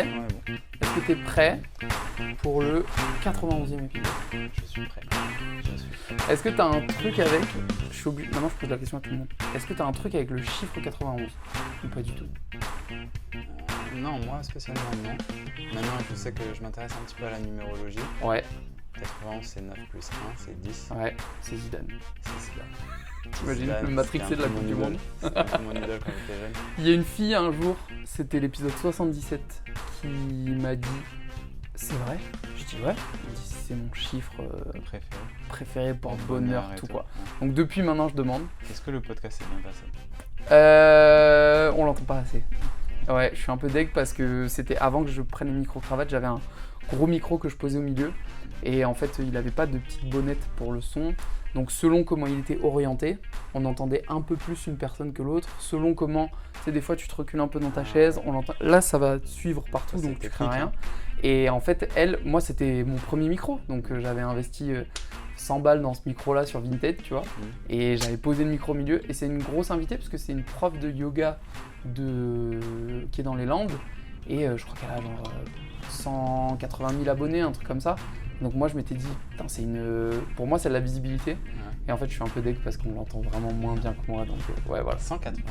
prêt? Ouais, bon. Est-ce que tu es prêt pour le 91e épisode? Je suis prêt. Je suis prêt. Est-ce que tu as un truc avec... Maintenant, je pose la question à tout le monde. Est-ce que tu as un truc avec le chiffre 91? Ou pas du tout? Non, moi spécialement non. Maintenant, je sais que je m'intéresse un petit peu à la numérologie. Ouais, 91, c'est 9 plus 1, c'est 10. ouais, c'est Zidane. C'est Zidane. T'imagines Zidane, le matrixé de la c'était un peu Coupe du mon Monde. idole. C'était un peu mon idole quand j'étais jeune. Il y a une fille un jour, c'était l'épisode 77, qui m'a dit « C'est vrai ?» Je dis « Ouais ». Elle me dit « C'est mon chiffre Préféré. préféré, porte-bonheur, et tout quoi. Ouais. » Donc depuis maintenant, je demande. Est-ce que le podcast s'est bien passé? On l'entend pas assez. Ouais, je suis un peu deg parce que c'était avant que je prenne le micro-cravate, j'avais un gros micro que je posais au milieu. Et en fait, il n'avait pas de petite bonnette pour le son. Donc selon comment il était orienté, on entendait un peu plus une personne que l'autre. Selon comment, tu sais, des fois tu te recules un peu dans ta chaise, on l'entend. Là, ça va suivre partout, Ça, donc c'est tu crains technique, rien. Et en fait, moi, c'était mon premier micro. Donc j'avais investi 100 balles dans ce micro-là sur Vinted, tu vois. Et j'avais posé le micro au milieu. Et c'est une grosse invitée parce que c'est une prof de yoga qui est dans les Landes. Et je crois qu'elle a genre 180 000 abonnés, un truc comme ça. Donc moi je m'étais dit, putain, pour moi c'est de la visibilité. Ouais. Et en fait je suis un peu deg parce qu'on l'entend vraiment moins bien que moi. Donc ouais, voilà. 180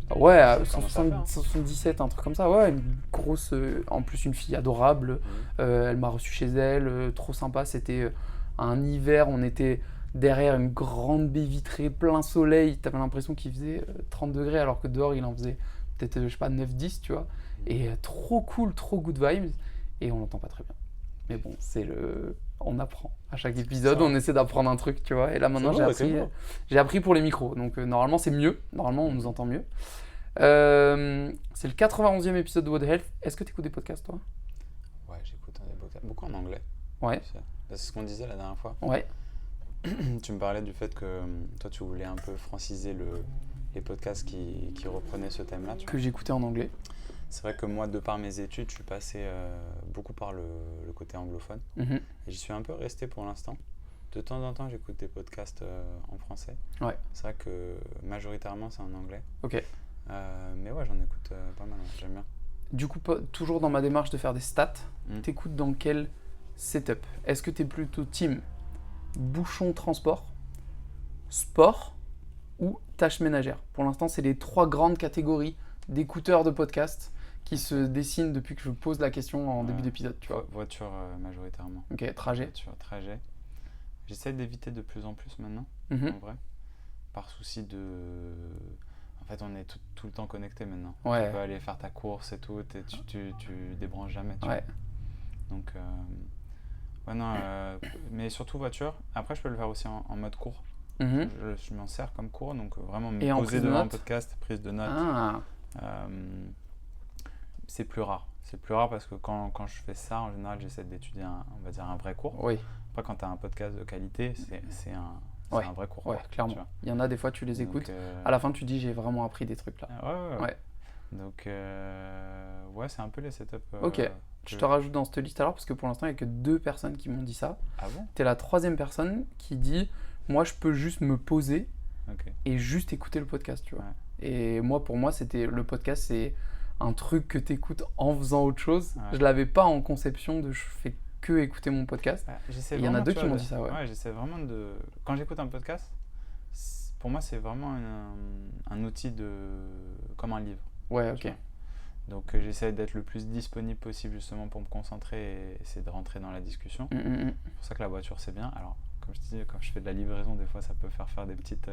000, Ouais, Ça commence à faire. 177, un truc comme ça. Ouais, une grosse, en plus une fille adorable. Elle m'a reçu chez elle, trop sympa. C'était un hiver, on était derrière une grande baie vitrée, plein soleil. T'avais l'impression qu'il faisait 30 degrés alors que dehors il en faisait peut-être, je sais pas, 9-10, tu vois. Et trop cool, trop good vibes. Et on l'entend pas très bien. Mais bon, on apprend. À chaque épisode, on essaie d'apprendre un truc, tu vois. Et là maintenant, j'ai appris pour les micros. Donc normalement, c'est mieux. Normalement, on nous entend mieux. C'est le 91e épisode de What the Health. Est-ce que tu écoutes des podcasts, toi? Ouais, j'écoute des podcasts. Beaucoup en anglais. Ouais. C'est ce qu'on disait la dernière fois. Ouais. Tu me parlais du fait que toi, tu voulais un peu franciser les podcasts qui reprenaient ce thème-là. Que j'écoutais en anglais. C'est vrai que moi, de par mes études, je suis passé beaucoup par le côté anglophone. Et j'y suis un peu resté pour l'instant. De temps en temps, j'écoute des podcasts en français. Ouais. C'est vrai que majoritairement, c'est en anglais. Ok. Mais ouais, j'en écoute pas mal, j'aime bien. Du coup, toujours dans ma démarche de faire des stats, t'écoutes dans quel setup? Est-ce que t'es plutôt team bouchon transport, sport ou tâches ménagères? Pour l'instant, c'est les 3 grandes catégories d'écouteurs de podcasts qui se dessinent depuis que je pose la question en début d'épisode, tu vois. Voiture majoritairement. Ok, trajet. Voiture, trajet. J'essaie d'éviter de plus en plus maintenant, en vrai. Par souci de... En fait, on est tout le temps connecté maintenant. Ouais. Tu peux aller faire ta course et tout, tu débranches jamais. Tu vois. Donc, ouais, non, mais surtout voiture. Après, je peux le faire aussi en mode court. Je m'en sers comme cours, donc vraiment me poser devant un podcast, prise de notes. C'est plus rare. C'est plus rare parce que quand je fais ça, en général, j'essaie d'étudier on va dire un vrai cours. Oui. Après, quand tu as un podcast de qualité, c'est un vrai cours. Ouais, clairement. Il y en a des fois, tu les écoutes. À la fin, tu dis, j'ai vraiment appris des trucs là. Ouais. Donc, ouais, c'est un peu les setups. Ok. Je te rajoute dans cette liste alors parce que pour l'instant, il n'y a que 2 personnes qui m'ont dit ça. Ah bon? Tu es la 3e personne qui dit, moi, je peux juste me poser et juste écouter le podcast, tu vois. Ouais. Et moi, pour moi, le podcast, c'est un truc que tu écoutes en faisant autre chose. Ouais. Je l'avais pas en conception de je fais que écouter mon podcast. Il y en a 2 qui m'ont dit ça, ouais. Ouais, j'essaie vraiment de... Quand j'écoute un podcast, pour moi, c'est vraiment un outil comme un livre. Ouais, ok. Donc, j'essaie d'être le plus disponible possible justement pour me concentrer et essayer de rentrer dans la discussion. C'est pour ça que la voiture, c'est bien. Alors, comme je te disais, quand je fais de la livraison, des fois, ça peut faire des petites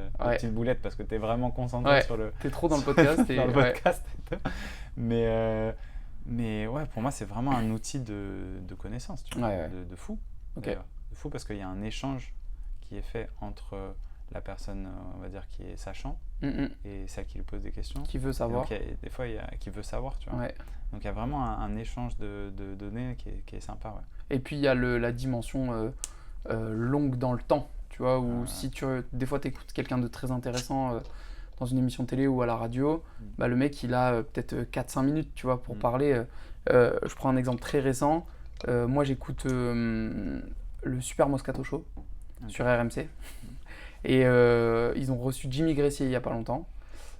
boulettes parce que tu es vraiment concentré sur le... T'es trop dans le podcast. dans le podcast et tout. Mais ouais, pour moi, c'est vraiment un outil de connaissance, tu vois, de fou. De fou parce qu'il y a un échange qui est fait entre la personne, on va dire, qui est sachant et celle qui lui pose des questions. Qui veut savoir. Donc, des fois, qui veut savoir, tu vois. Ouais. Donc, il y a vraiment un échange de données qui est sympa. Ouais. Et puis, il y a la dimension longue dans le temps, tu vois, où si des fois, tu écoutes quelqu'un de très intéressant dans une émission télé ou à la radio, bah, le mec, il a peut-être 4-5 minutes, tu vois, pour parler. Je prends un exemple très récent. Moi, j'écoute le Super Moscato Show sur RMC. Et ils ont reçu Jimmy Gressier il n'y a pas longtemps.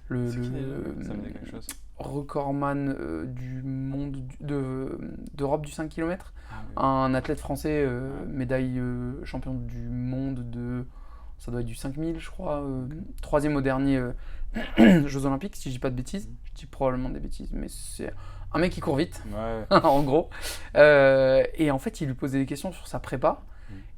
Ça me dit quelque chose. recordman du monde d'Europe du 5 km. Ah, oui. Un athlète français, médaille champion du monde ça doit être du 5000 je crois, 3e au dernier Jeux Olympiques, si je dis pas de bêtises. Je dis probablement des bêtises, mais c'est un mec qui court vite, en gros. Et en fait, il lui posait des questions sur sa prépa,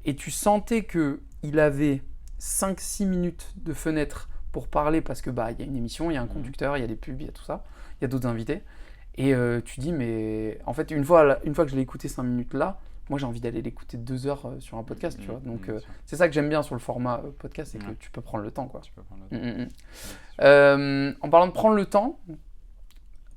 et tu sentais qu'il avait 5-6 minutes de fenêtre pour parler, parce que y a une émission, il y a un conducteur, il y a des pubs, il y a tout ça, il y a d'autres invités. Et tu dis, mais en fait, une fois que je l'ai écouté 5 minutes là, moi j'ai envie d'aller l'écouter 2 heures sur un podcast, tu vois. Donc c'est ça que j'aime bien sur le format podcast, c'est que tu peux prendre le temps, quoi. Tu peux prendre le temps. En parlant de prendre le temps,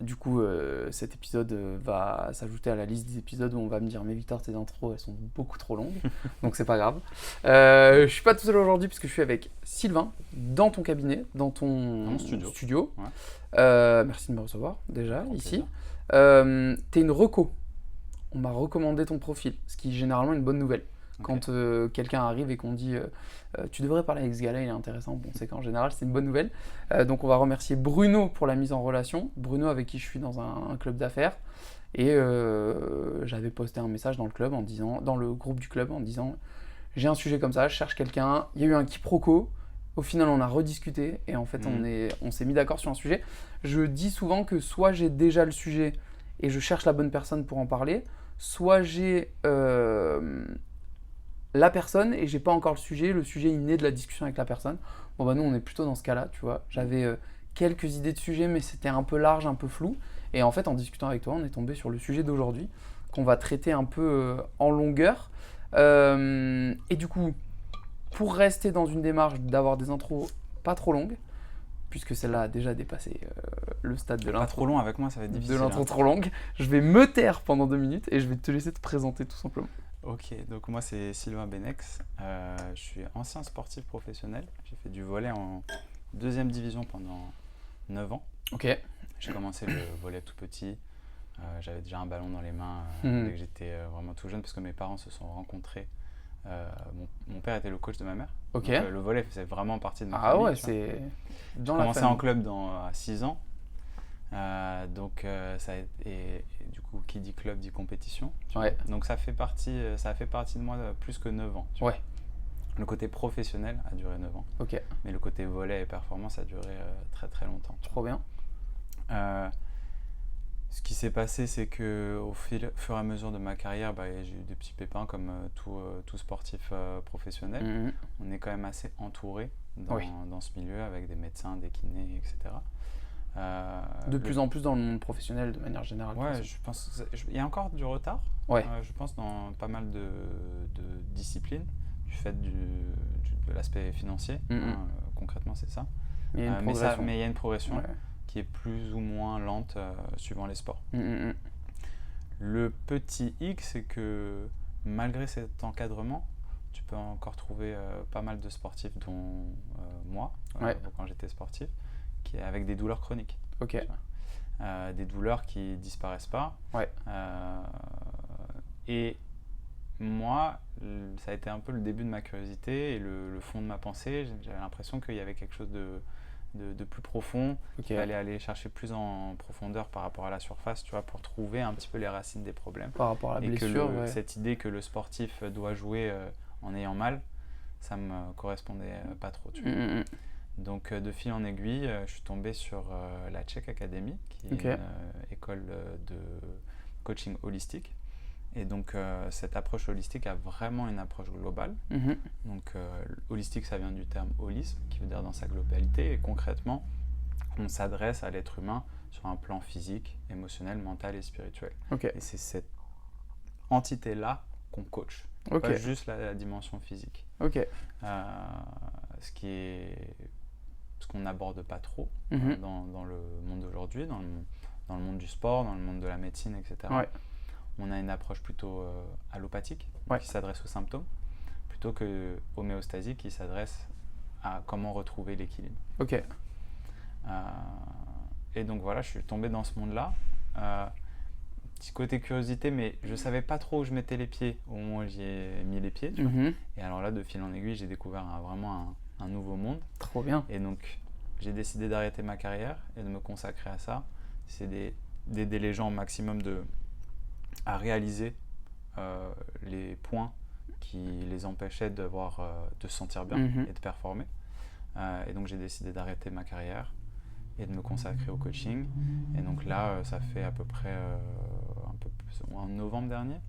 du coup, cet épisode va s'ajouter à la liste des épisodes où on va me dire, mais Victor, tes intros, elles sont beaucoup trop longues, donc c'est pas grave. Je suis pas tout seul aujourd'hui puisque je suis avec Sylvain dans ton cabinet, dans ton studio. Ouais. Merci de me recevoir déjà ici. T'es une reco. On m'a recommandé ton profil, ce qui est généralement une bonne nouvelle. Quand quelqu'un arrive et qu'on dit tu devrais parler avec ce gars-là, il est intéressant, bon, c'est qu'en général c'est une bonne nouvelle. Donc on va remercier Bruno pour la mise en relation. Bruno avec qui je suis dans un club d'affaires. Et j'avais posté un message dans le club dans le groupe du club en disant j'ai un sujet comme ça, je cherche quelqu'un. Il y a eu un quiproquo. Au final on a rediscuté et en fait on s'est mis d'accord sur un sujet. Je dis souvent que soit j'ai déjà le sujet et je cherche la bonne personne pour en parler, soit j'ai la personne et j'ai pas encore le sujet il naît de la discussion avec la personne. Bon nous on est plutôt dans ce cas-là, tu vois. J'avais quelques idées de sujets mais c'était un peu large, un peu flou. Et en fait en discutant avec toi on est tombé sur le sujet d'aujourd'hui qu'on va traiter un peu en longueur. Et du coup, pour rester dans une démarche d'avoir des intros pas trop longues, puisque celle-là a déjà dépassé le stade de l'intro. Pas trop long avec moi, ça va être difficile. De l'intro trop longue. Je vais me taire pendant 2 minutes et je vais te laisser te présenter tout simplement. Ok, donc moi c'est Sylvain Benex. Je suis ancien sportif professionnel. J'ai fait du volley en 2e division pendant 9 ans. Ok. J'ai commencé le volley tout petit. J'avais déjà un ballon dans les mains dès que j'étais vraiment tout jeune parce que mes parents se sont rencontrés. Mon père était le coach de ma mère. Ok. Donc, le volley faisait vraiment partie de ma famille. Ah ouais, c'est dans la famille. J'ai commencé en club à 6 ans. Et du coup, qui dit club dit compétition. Ouais. Donc ça a fait partie de moi plus que 9 ans. Ouais. Le côté professionnel a duré 9 ans. Ok. Mais le côté volley et performance a duré très très longtemps. Trop bien. Ce qui s'est passé, c'est qu'au fur et à mesure de ma carrière, j'ai eu des petits pépins comme tout sportif professionnel. On est quand même assez entouré dans ce milieu avec des médecins, des kinés, etc. De plus en plus dans le monde professionnel de manière générale. Ouais, je pense il y a encore du retard. Ouais. Je pense dans pas mal de disciplines du fait de l'aspect financier. Concrètement, c'est ça. Mais il y a une progression qui est plus ou moins lente suivant les sports. Le petit hic, c'est que malgré cet encadrement, tu peux encore trouver pas mal de sportifs, dont moi, quand j'étais sportif, qui est avec des douleurs chroniques. Ok. Des douleurs qui disparaissent pas. Ouais. Et moi, ça a été un peu le début de ma curiosité et le fond de ma pensée. J'avais l'impression qu'il y avait quelque chose de plus profond, qu'il fallait aller chercher plus en profondeur par rapport à la surface, tu vois, pour trouver un petit peu les racines des problèmes. Par rapport à la blessure, cette idée que le sportif doit jouer en ayant mal, ça me correspondait pas trop, tu vois. Donc de fil en aiguille, je suis tombé sur la Czech Academy, qui est une école de coaching holistique. Et donc cette approche holistique a vraiment une approche globale. Donc holistique, ça vient du terme holisme, qui veut dire dans sa globalité. Et concrètement, on s'adresse à l'être humain sur un plan physique, émotionnel, mental et spirituel. Et c'est cette entité-là qu'on coach, pas juste la dimension physique. Ce qu'on n'aborde pas trop dans le monde d'aujourd'hui, dans le monde du sport, dans le monde de la médecine, etc. On a une approche plutôt allopathique qui s'adresse aux symptômes, plutôt que homéostasique qui s'adresse à comment retrouver l'équilibre. Et donc voilà, je suis tombé dans ce monde-là. Petit côté curiosité, mais je ne savais pas trop où je mettais les pieds au moment où j'y ai mis les pieds. Tu vois. Et alors là, de fil en aiguille, j'ai découvert vraiment un nouveau monde. Trop bien. Et donc, j'ai décidé d'arrêter ma carrière et de me consacrer à ça. c'est d'aider les gens au maximum à réaliser les points qui les empêchaient de se sentir bien et de performer. Et donc j'ai décidé d'arrêter ma carrière et de me consacrer au coaching. Et donc là, ça fait à peu près en novembre dernier,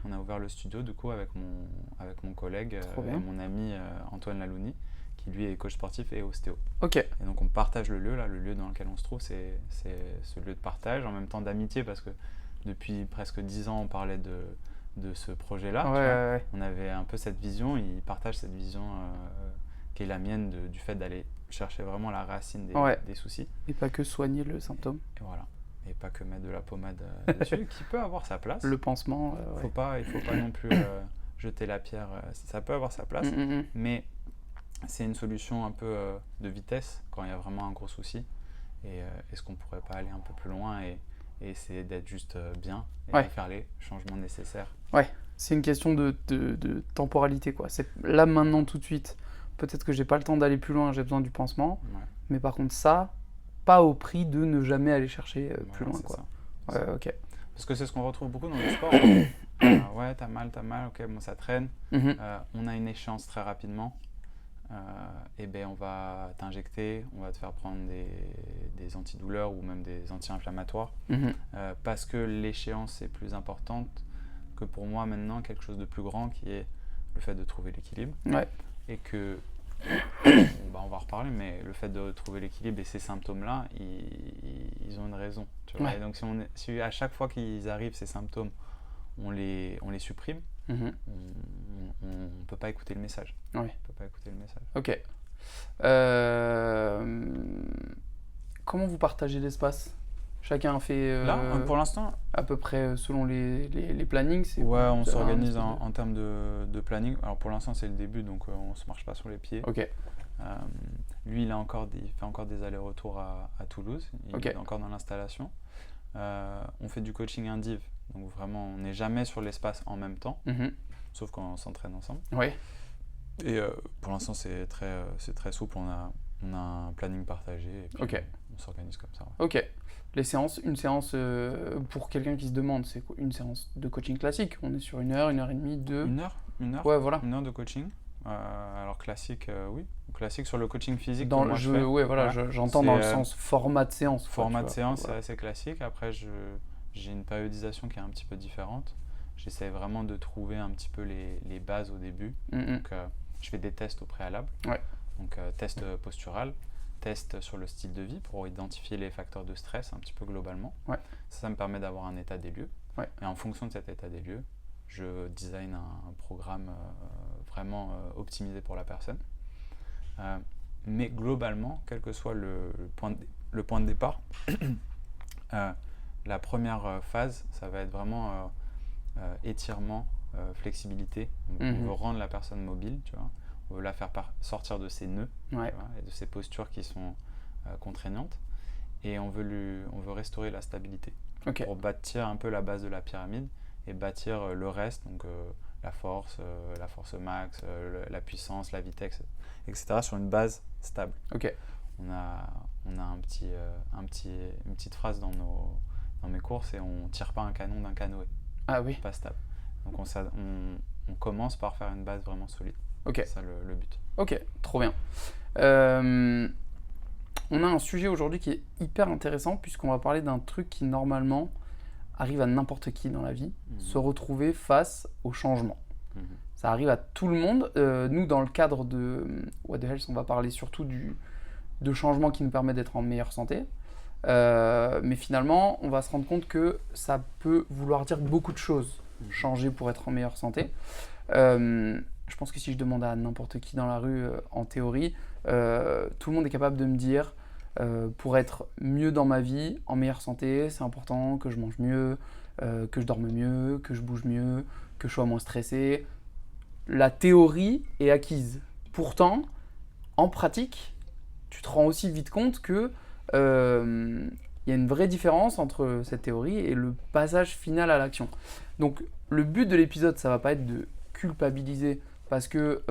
on a ouvert le studio du coup avec mon collègue et mon ami Antoine Lalouni, qui lui est coach sportif et ostéo. Et donc on partage le lieu dans lequel on se trouve, c'est ce lieu de partage, en même temps d'amitié, parce que depuis presque 10 ans on parlait de ce projet-là. On avait un peu cette vision, il partage cette vision qui est la mienne du fait d'aller chercher vraiment la racine des soucis. Et pas que soigner le symptôme. Et voilà. Et pas que mettre de la pommade dessus, qui peut avoir sa place. Le pansement. Il faut pas non plus jeter la pierre. Ça peut avoir sa place, mais c'est une solution un peu de vitesse quand il y a vraiment un gros souci. Et est-ce qu'on pourrait pas aller un peu plus loin et essayer d'être juste bien et faire les changements nécessaires? C'est une question de temporalité, quoi. C'est là, maintenant, tout de suite. Peut-être que j'ai pas le temps d'aller plus loin, j'ai besoin du pansement. Mais par contre, ça, pas au prix de ne jamais aller chercher plus loin, quoi. Ok. Parce que c'est ce qu'on retrouve beaucoup dans le sport. T'as mal, ok, bon, ça traîne. On a une échéance très rapidement. Et ben on va t'injecter, on va te faire prendre des antidouleurs ou même des anti-inflammatoires parce que l'échéance est plus importante que pour moi maintenant quelque chose de plus grand qui est le fait de trouver l'équilibre. Et que on va en reparler, mais le fait de trouver l'équilibre et ces symptômes-là, ils ont une raison. Tu vois. Et donc si à chaque fois qu'ils arrivent, ces symptômes, on les supprime, on ne peut pas écouter le message. On peut pas écouter le message. Ok. Comment vous partagez l'espace ? Chacun fait là, pour l'instant, à peu près selon les plannings. On s'organise en termes de planning. Alors pour l'instant, c'est le début, donc on ne se marche pas sur les pieds. Lui, il fait encore des allers-retours à Toulouse. Il est encore dans l'installation. On fait du coaching indiv. Donc vraiment, on n'est jamais sur l'espace en même temps, sauf quand on s'entraîne ensemble. Et pour l'instant, c'est très souple. On a un planning partagé et puis on s'organise comme ça. Les séances, une séance pour quelqu'un qui se demande, c'est quoi, une séance de coaching classique? On est sur 1 heure, 1h30, 2. 1 heure. Ouais, voilà. 1 heure de coaching. Alors classique, oui. Classique sur le coaching physique. Dans le jeu, j'entends dans le sens format de séance. Format de séance, c'est assez classique. Après, j'ai une périodisation qui est un petit peu différente. J'essaie vraiment de trouver un petit peu les bases au début. Donc, je fais des tests au préalable. Donc, test postural, test sur le style de vie pour identifier les facteurs de stress un petit peu globalement. Ça me permet d'avoir un état des lieux. Et en fonction de cet état des lieux, je design un programme vraiment optimisé pour la personne. Mais globalement, quel que soit le point de départ, la première phase, ça va être vraiment étirement, flexibilité. On veut rendre la personne mobile, tu vois. On veut la faire sortir de ses nœuds tu vois, et de ses postures qui sont contraignantes. Et on veut restaurer la stabilité pour bâtir un peu la base de la pyramide et bâtir le reste, donc la force max, la puissance, la vitesse, etc. sur une base stable. On a une petite phrase dans mes courses, et on tire pas un canon d'un canoë. Pas stable. Donc on commence par faire une base vraiment solide. C'est ça le but. Trop bien. On a un sujet aujourd'hui qui est hyper intéressant, puisqu'on va parler d'un truc qui normalement arrive à n'importe qui dans la vie, se retrouver face au changement. Ça arrive à tout le monde. Nous, dans le cadre de What the Health, on va parler surtout de changements qui nous permettent d'être en meilleure santé. Mais finalement, on va se rendre compte que ça peut vouloir dire beaucoup de choses, changer pour être en meilleure santé. Je pense que si je demande à n'importe qui dans la rue, en théorie, tout le monde est capable de me dire pour être mieux dans ma vie, en meilleure santé, c'est important que je mange mieux, que je dorme mieux, que je bouge mieux, que je sois moins stressé. La théorie est acquise. Pourtant, en pratique, tu te rends aussi vite compte que y a une vraie différence entre cette théorie et le passage final à l'action. Donc, le but de l'épisode, ça va pas être de culpabiliser, parce que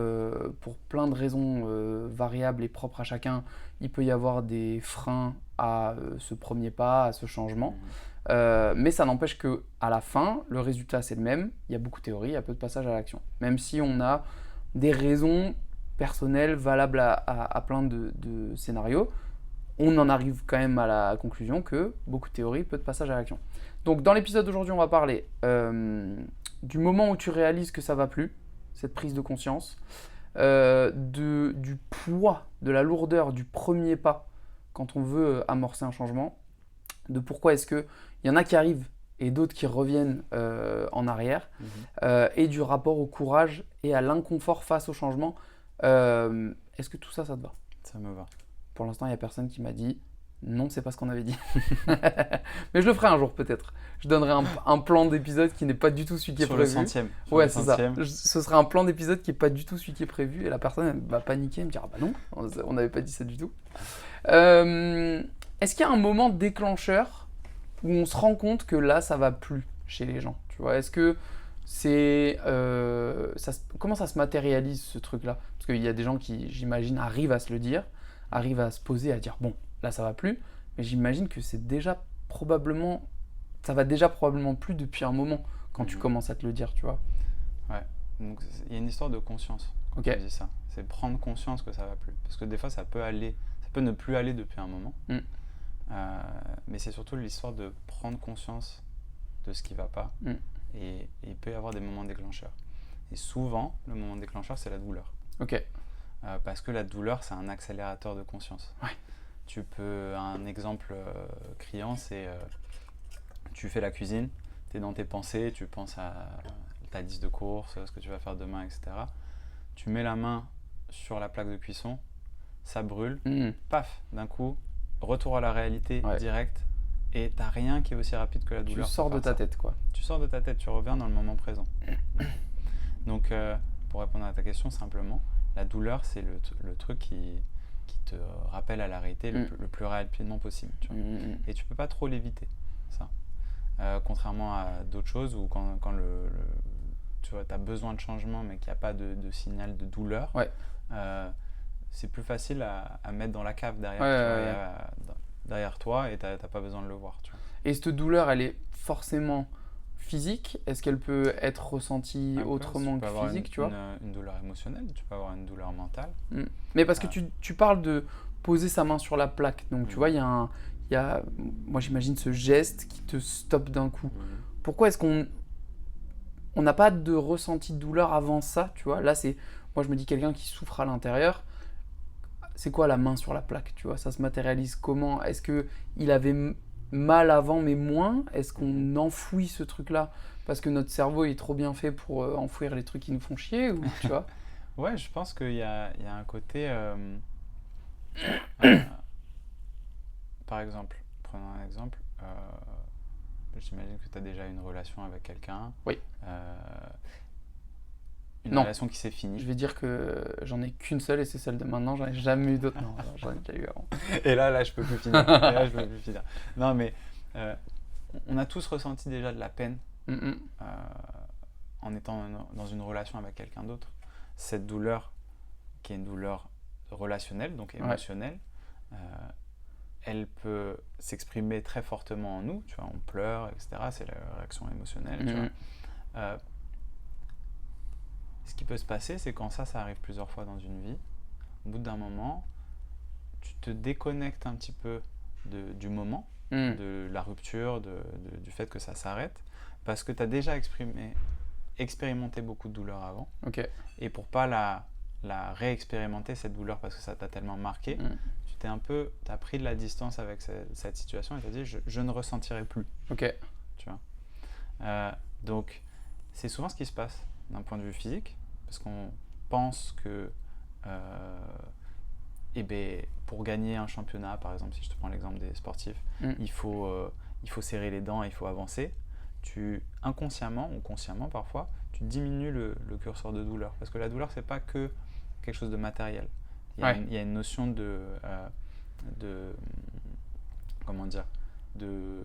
pour plein de raisons variables et propres à chacun, il peut y avoir des freins à ce premier pas, à ce changement. Mais ça n'empêche qu'à la fin, le résultat c'est le même. Il y a beaucoup de théories, il y a peu de passages à l'action. Même si on a des raisons personnelles valables à plein de scénarios, on en arrive quand même à la conclusion que beaucoup de théories, peu de passages à l'action. Donc dans l'épisode d'aujourd'hui, on va parler du moment où tu réalises que ça va plus, cette prise de conscience, du poids, de la lourdeur du premier pas quand on veut amorcer un changement, de pourquoi est-ce qu'il y en a qui arrivent et d'autres qui reviennent en arrière, et du rapport au courage et à l'inconfort face au changement. Est-ce que tout ça, ça te va? Ça me va. Pour l'instant, il n'y a personne qui m'a dit non, c'est pas ce qu'on avait dit. Mais je le ferai un jour peut-être. Je donnerai un plan d'épisode qui n'est pas du tout celui qui est prévu. Sur le centième. Ouais, c'est ça. Ce sera un plan d'épisode qui n'est pas du tout celui qui est prévu et la personne elle va paniquer et me dire ah bah non, on n'avait pas dit ça du tout. Est-ce qu'il y a un moment déclencheur où on se rend compte que là, ça va plus chez les gens, tu vois? Est-ce que c'est comment ça se matérialise ce truc-là? Parce qu'il y a des gens qui, j'imagine, arrivent à se le dire, arrivent à se poser, à dire bon, là ça va plus, mais j'imagine que ça va déjà probablement plus depuis un moment quand tu commences à te le dire, tu vois. Ouais, donc il y a une histoire de conscience quand tu dis ça. C'est prendre conscience que ça va plus. Parce que des fois ça peut ne plus aller depuis un moment, mais c'est surtout l'histoire de prendre conscience de ce qui va pas, et il peut y avoir des moments déclencheurs. Et souvent, le moment déclencheur, c'est la douleur. Parce que la douleur, c'est un accélérateur de conscience. Un exemple criant, c'est tu fais la cuisine, tu es dans tes pensées, tu penses à ta liste de courses, ce que tu vas faire demain, etc. Tu mets la main sur la plaque de cuisson, ça brûle, paf, d'un coup, retour à la réalité direct, et t'as rien qui est aussi rapide que la douleur. Tu sors de ta tête, quoi. Tu sors de ta tête, tu reviens dans le moment présent. Donc, pour répondre à ta question, simplement, la douleur, c'est le truc qui te rappelle à la réalité le plus rapidement possible. Tu vois. Et tu peux pas trop l'éviter, ça. Contrairement à d'autres choses où quand tu as besoin de changement mais qu'il n'y a pas de signal de douleur, c'est plus facile à mettre dans la cave derrière toi et tu n'as pas besoin de le voir. Tu vois. Et cette douleur, elle est forcément physique? Est-ce qu'elle peut être ressentie autrement que physique, tu vois? Une douleur émotionnelle, tu peux avoir une douleur mentale. Mais parce que tu parles de poser sa main sur la plaque, donc tu vois, il y a, moi j'imagine ce geste qui te stoppe d'un coup. Pourquoi est-ce qu'on n'a pas de ressenti de douleur avant ça, tu vois? Là, moi je me dis quelqu'un qui souffre à l'intérieur, c'est quoi la main sur la plaque, tu vois? Ça se matérialise comment? Est-ce qu'il avait mal avant mais moins? Est-ce qu'on enfouit ce truc-là parce que notre cerveau est trop bien fait pour enfouir les trucs qui nous font chier, ou tu vois? Ouais, je pense qu'il y a un côté... par exemple, prenons un exemple. J'imagine que tu as déjà une relation avec quelqu'un. Oui. Une relation qui s'est finie. Je vais dire que j'en ai qu'une seule et c'est celle de maintenant. J'en ai jamais eu d'autres. Non, j'en ai déjà eu avant. Et là, je peux plus finir. Non, mais on a tous ressenti déjà de la peine en étant dans une relation avec quelqu'un d'autre. Cette douleur, qui est une douleur relationnelle, donc émotionnelle, elle peut s'exprimer très fortement en nous. Tu vois, on pleure, etc. C'est la réaction émotionnelle. Tu vois. Ce qui peut se passer, c'est quand ça arrive plusieurs fois dans une vie, au bout d'un moment, tu te déconnectes un petit peu du moment, de la rupture, du fait que ça s'arrête, parce que tu as déjà expérimenté beaucoup de douleur avant. Et pour pas la réexpérimenter, cette douleur, parce que ça t'a tellement marqué, tu as pris de la distance avec cette situation et tu as dit je ne ressentirai plus. Tu vois. Donc, c'est souvent ce qui se passe d'un point de vue physique, parce qu'on pense que pour gagner un championnat, par exemple, si je te prends l'exemple des sportifs, il faut serrer les dents, il faut avancer. Inconsciemment ou consciemment parfois, tu diminues le curseur de douleur, parce que la douleur, c'est pas que quelque chose de matériel. Il y a une notion de comment dire, de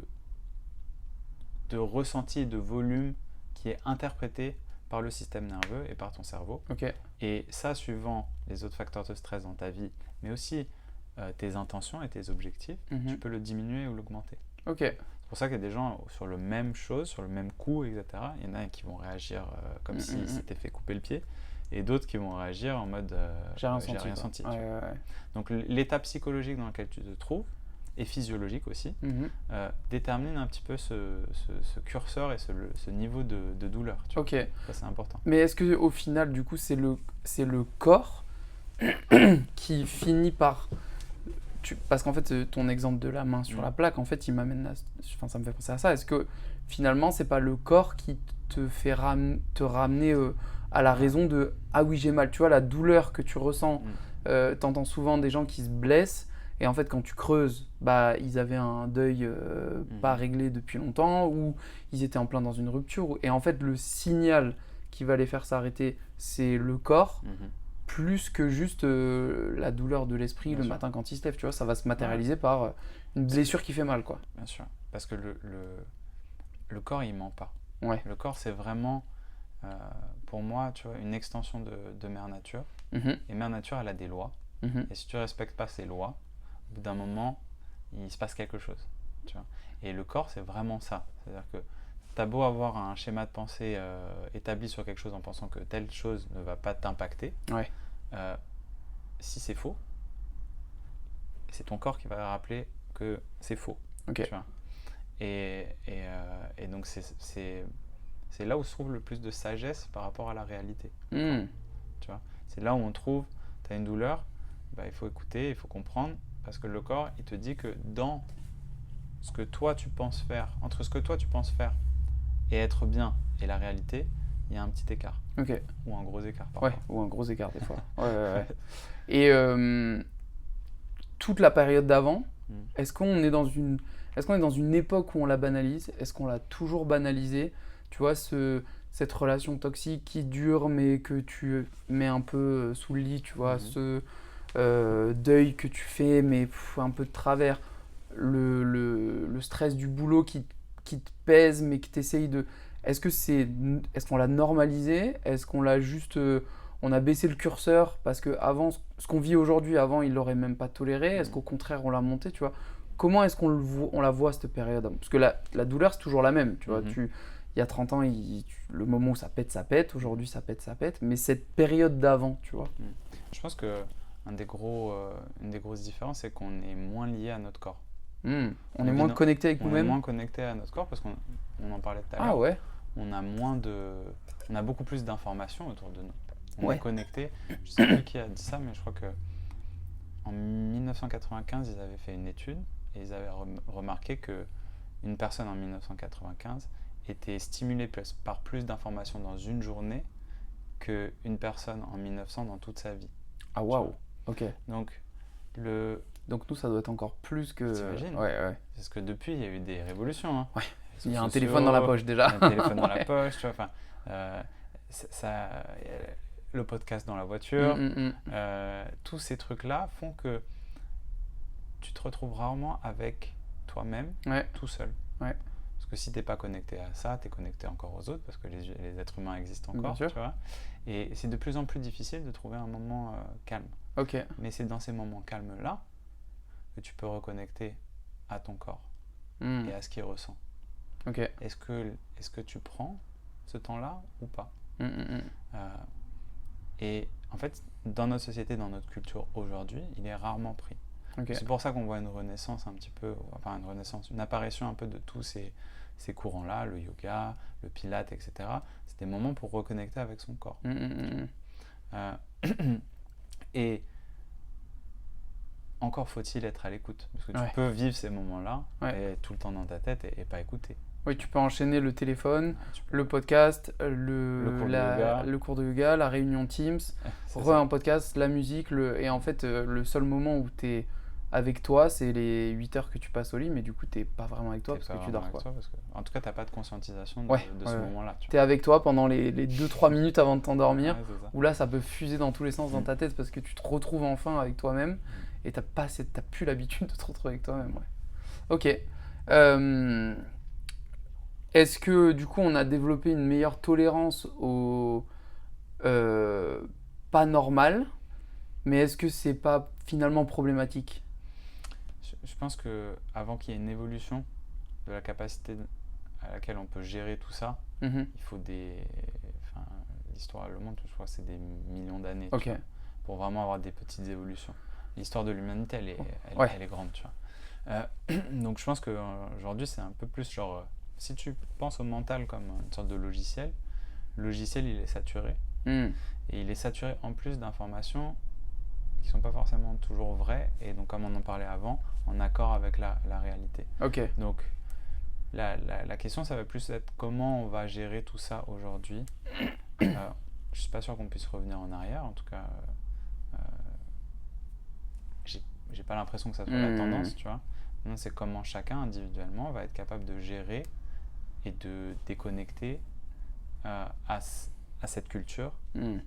ressenti, de volume qui est interprété par le système nerveux et par ton cerveau. Et ça, suivant les autres facteurs de stress dans ta vie, mais aussi tes intentions et tes objectifs, tu peux le diminuer ou l'augmenter. Ok. C'est pour ça qu'il y a des gens sur le même chose, sur le même coup, etc. Il y en a qui vont réagir comme s'ils s'étaient fait couper le pied, et d'autres qui vont réagir en mode j'ai rien senti. Ouais. Donc l'état psychologique dans lequel tu te trouves, et physiologique aussi, détermine un petit peu ce curseur et ce niveau de douleur. Tu vois. Ok. Ça, c'est important. Mais est-ce qu'au final, du coup, c'est le corps qui finit par... Parce qu'en fait, ton exemple de la main sur la plaque, en fait, ça me fait penser à ça. Est-ce que finalement, c'est pas le corps qui te fait te ramener à la raison de « Ah oui, j'ai mal ». Tu vois, la douleur que tu ressens, t'entends souvent des gens qui se blessent. Et en fait, quand tu creuses, ils avaient un deuil pas réglé depuis longtemps, ou ils étaient en plein dans une rupture. Et en fait, le signal qui va les faire s'arrêter, c'est le corps, plus que juste la douleur de l'esprit le matin quand ils se lèvent. Tu vois, ça va se matérialiser par une blessure qui fait mal, quoi. Bien sûr, parce que le corps, il ment pas. Ouais. Le corps, c'est vraiment, pour moi, tu vois, une extension de Mère Nature. Et Mère Nature, elle a des lois. Et si tu ne respectes pas ces lois, au bout d'un moment, il se passe quelque chose. Tu vois. Et le corps, c'est vraiment ça. C'est-à-dire que tu as beau avoir un schéma de pensée établi sur quelque chose en pensant que telle chose ne va pas t'impacter. Ouais. Si c'est faux, c'est ton corps qui va rappeler que c'est faux. Okay. Tu vois. Et donc, c'est là où se trouve le plus de sagesse par rapport à la réalité. Tu vois. C'est là où on trouve, tu as une douleur, il faut écouter, il faut comprendre. Parce que le corps, il te dit que dans ce que toi tu penses faire, entre ce que toi tu penses faire et être bien et la réalité, il y a un petit écart. Okay. Ou un gros écart parfois. Ouais, ou un gros écart des fois. Ouais. Et toute la période d'avant, est-ce qu'on est dans une époque où on la banalise ? Est-ce qu'on l'a toujours banalisé ? Tu vois, cette relation toxique qui dure mais que tu mets un peu sous le lit, tu vois, deuil que tu fais mais un peu de travers, le stress du boulot qui te pèse mais que tu essayes de... Est-ce qu'on l'a normalisé ? Est-ce qu'on l'a juste... on a baissé le curseur parce que avant, ce qu'on vit aujourd'hui, avant, il l'aurait même pas toléré. Est-ce qu'au contraire, on l'a monté, tu vois ? Comment est-ce qu'on la voit, cette période ? Parce que la douleur, c'est toujours la même, tu vois. Il y a 30 ans, le moment où ça pète. Aujourd'hui, ça pète. Mais cette période d'avant, tu vois. Je pense que une des grosses différences, c'est qu'on est moins lié à notre corps. On est moins connecté avec nous-mêmes. On est moins connecté à notre corps parce qu'on en parlait tout à l'heure. Ah ouais. On a beaucoup plus d'informations autour de nous. On est connecté. Je ne sais plus qui a dit ça, mais je crois qu'en 1995, ils avaient fait une étude et ils avaient remarqué qu'une personne en 1995 était stimulée par plus d'informations dans une journée qu'une personne en 1900 dans toute sa vie. Ah waouh. Ok. Donc nous, ça doit être encore plus que... T'imagines ? Ouais. Parce que depuis, il y a eu des révolutions. Hein. Ouais. Il y a un téléphone dans la poche déjà. Un téléphone dans la poche, tu vois. Le podcast dans la voiture. Tous ces trucs-là font que tu te retrouves rarement avec toi-même, tout seul. Ouais. Parce que si tu n'es pas connecté à ça, tu es connecté encore aux autres, parce que les êtres humains existent encore. Tu vois. Et c'est de plus en plus difficile de trouver un moment calme. Okay. Mais c'est dans ces moments calmes-là que tu peux reconnecter à ton corps et à ce qu'il ressent. Okay. Est-ce que tu prends ce temps-là ou pas ? Et en fait, dans notre société, dans notre culture aujourd'hui, il est rarement pris. Okay. C'est pour ça qu'on voit une renaissance un petit peu, enfin une apparition un peu de tous ces courants-là, le yoga, le pilate, etc. C'est des moments pour reconnecter avec son corps. Et encore faut-il être à l'écoute, parce que tu peux vivre ces moments-là et tout le temps dans ta tête et pas écouter. Oui, tu peux enchaîner le téléphone, le podcast, le cours de yoga, la réunion Teams, un podcast, la musique. Et en fait, le seul moment où tu es avec toi, c'est les 8 heures que tu passes au lit, mais du coup, tu n'es pas vraiment avec toi parce que tu dors. En tout cas, tu n'as pas de conscientisation de ce moment-là. Tu es avec toi pendant les 2-3 minutes avant de t'endormir, où là, ça peut fuser dans tous les sens dans ta tête parce que tu te retrouves enfin avec toi-même et tu n'as plus l'habitude de te retrouver avec toi-même. Ok. Est-ce que du coup on a développé une meilleure tolérance au pas normal, mais est-ce que c'est pas finalement problématique Je pense qu'avant qu'il y ait une évolution de la capacité à laquelle on peut gérer tout ça, il faut l'histoire, le monde, je crois que c'est des millions d'années pour vraiment avoir des petites évolutions. L'histoire de l'humanité, elle est grande, tu vois. Donc je pense qu'aujourd'hui, c'est un peu plus genre, si tu penses au mental comme une sorte de logiciel, le logiciel, il est saturé. Et il est saturé en plus d'informations qui ne sont pas forcément toujours vraies, et donc comme on en parlait avant, en accord avec la réalité. Donc la question, ça va plus être comment on va gérer tout ça aujourd'hui. Je ne suis pas sûr qu'on puisse revenir en arrière, en tout cas, j'ai pas l'impression que ça soit la tendance, tu vois. Non, c'est comment chacun individuellement va être capable de gérer et de déconnecter à cette culture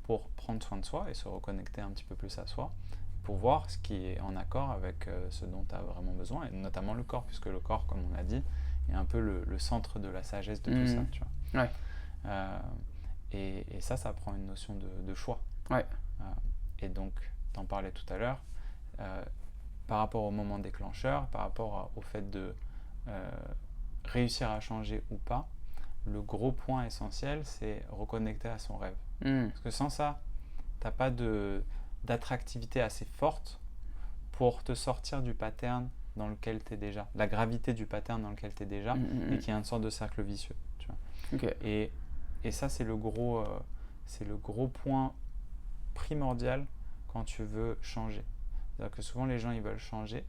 pour prendre soin de soi et se reconnecter un petit peu plus à soi, pour voir ce qui est en accord avec ce dont tu as vraiment besoin, et notamment le corps, puisque le corps, comme on l'a dit, est un peu le centre de la sagesse de tout ça, tu vois. Et ça prend une notion de choix. Et donc, tu en parlais tout à l'heure, par rapport au moment déclencheur, par rapport au fait de réussir à changer ou pas, le gros point essentiel, c'est reconnecter à son rêve. Parce que sans ça, tu n'as pas d'attractivité assez forte pour te sortir du pattern dans lequel tu es déjà, la gravité du pattern dans lequel tu es déjà, et qui est une sorte de cercle vicieux. Tu vois. Et ça, c'est le gros point primordial quand tu veux changer. C'est-à-dire que souvent, les gens, ils veulent changer,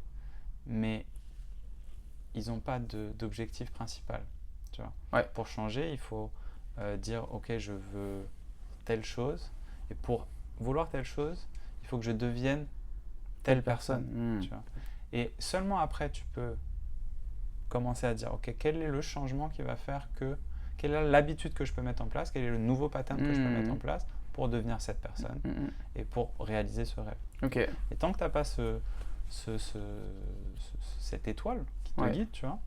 mais ils n'ont pas d'objectif principal. Tu vois. Pour changer, il faut dire « Ok, je veux telle chose ». Et pour vouloir telle chose, il faut que je devienne telle personne. Tu vois. Et seulement après, tu peux commencer à dire « Ok, quel est le changement qui va faire que… Quelle est l'habitude que je peux mettre en place? Quel est le nouveau pattern que je peux mettre en place pour devenir cette personne et pour réaliser ce rêve ?» Et tant que tu n'as pas cette étoile qui te guide, tu vois,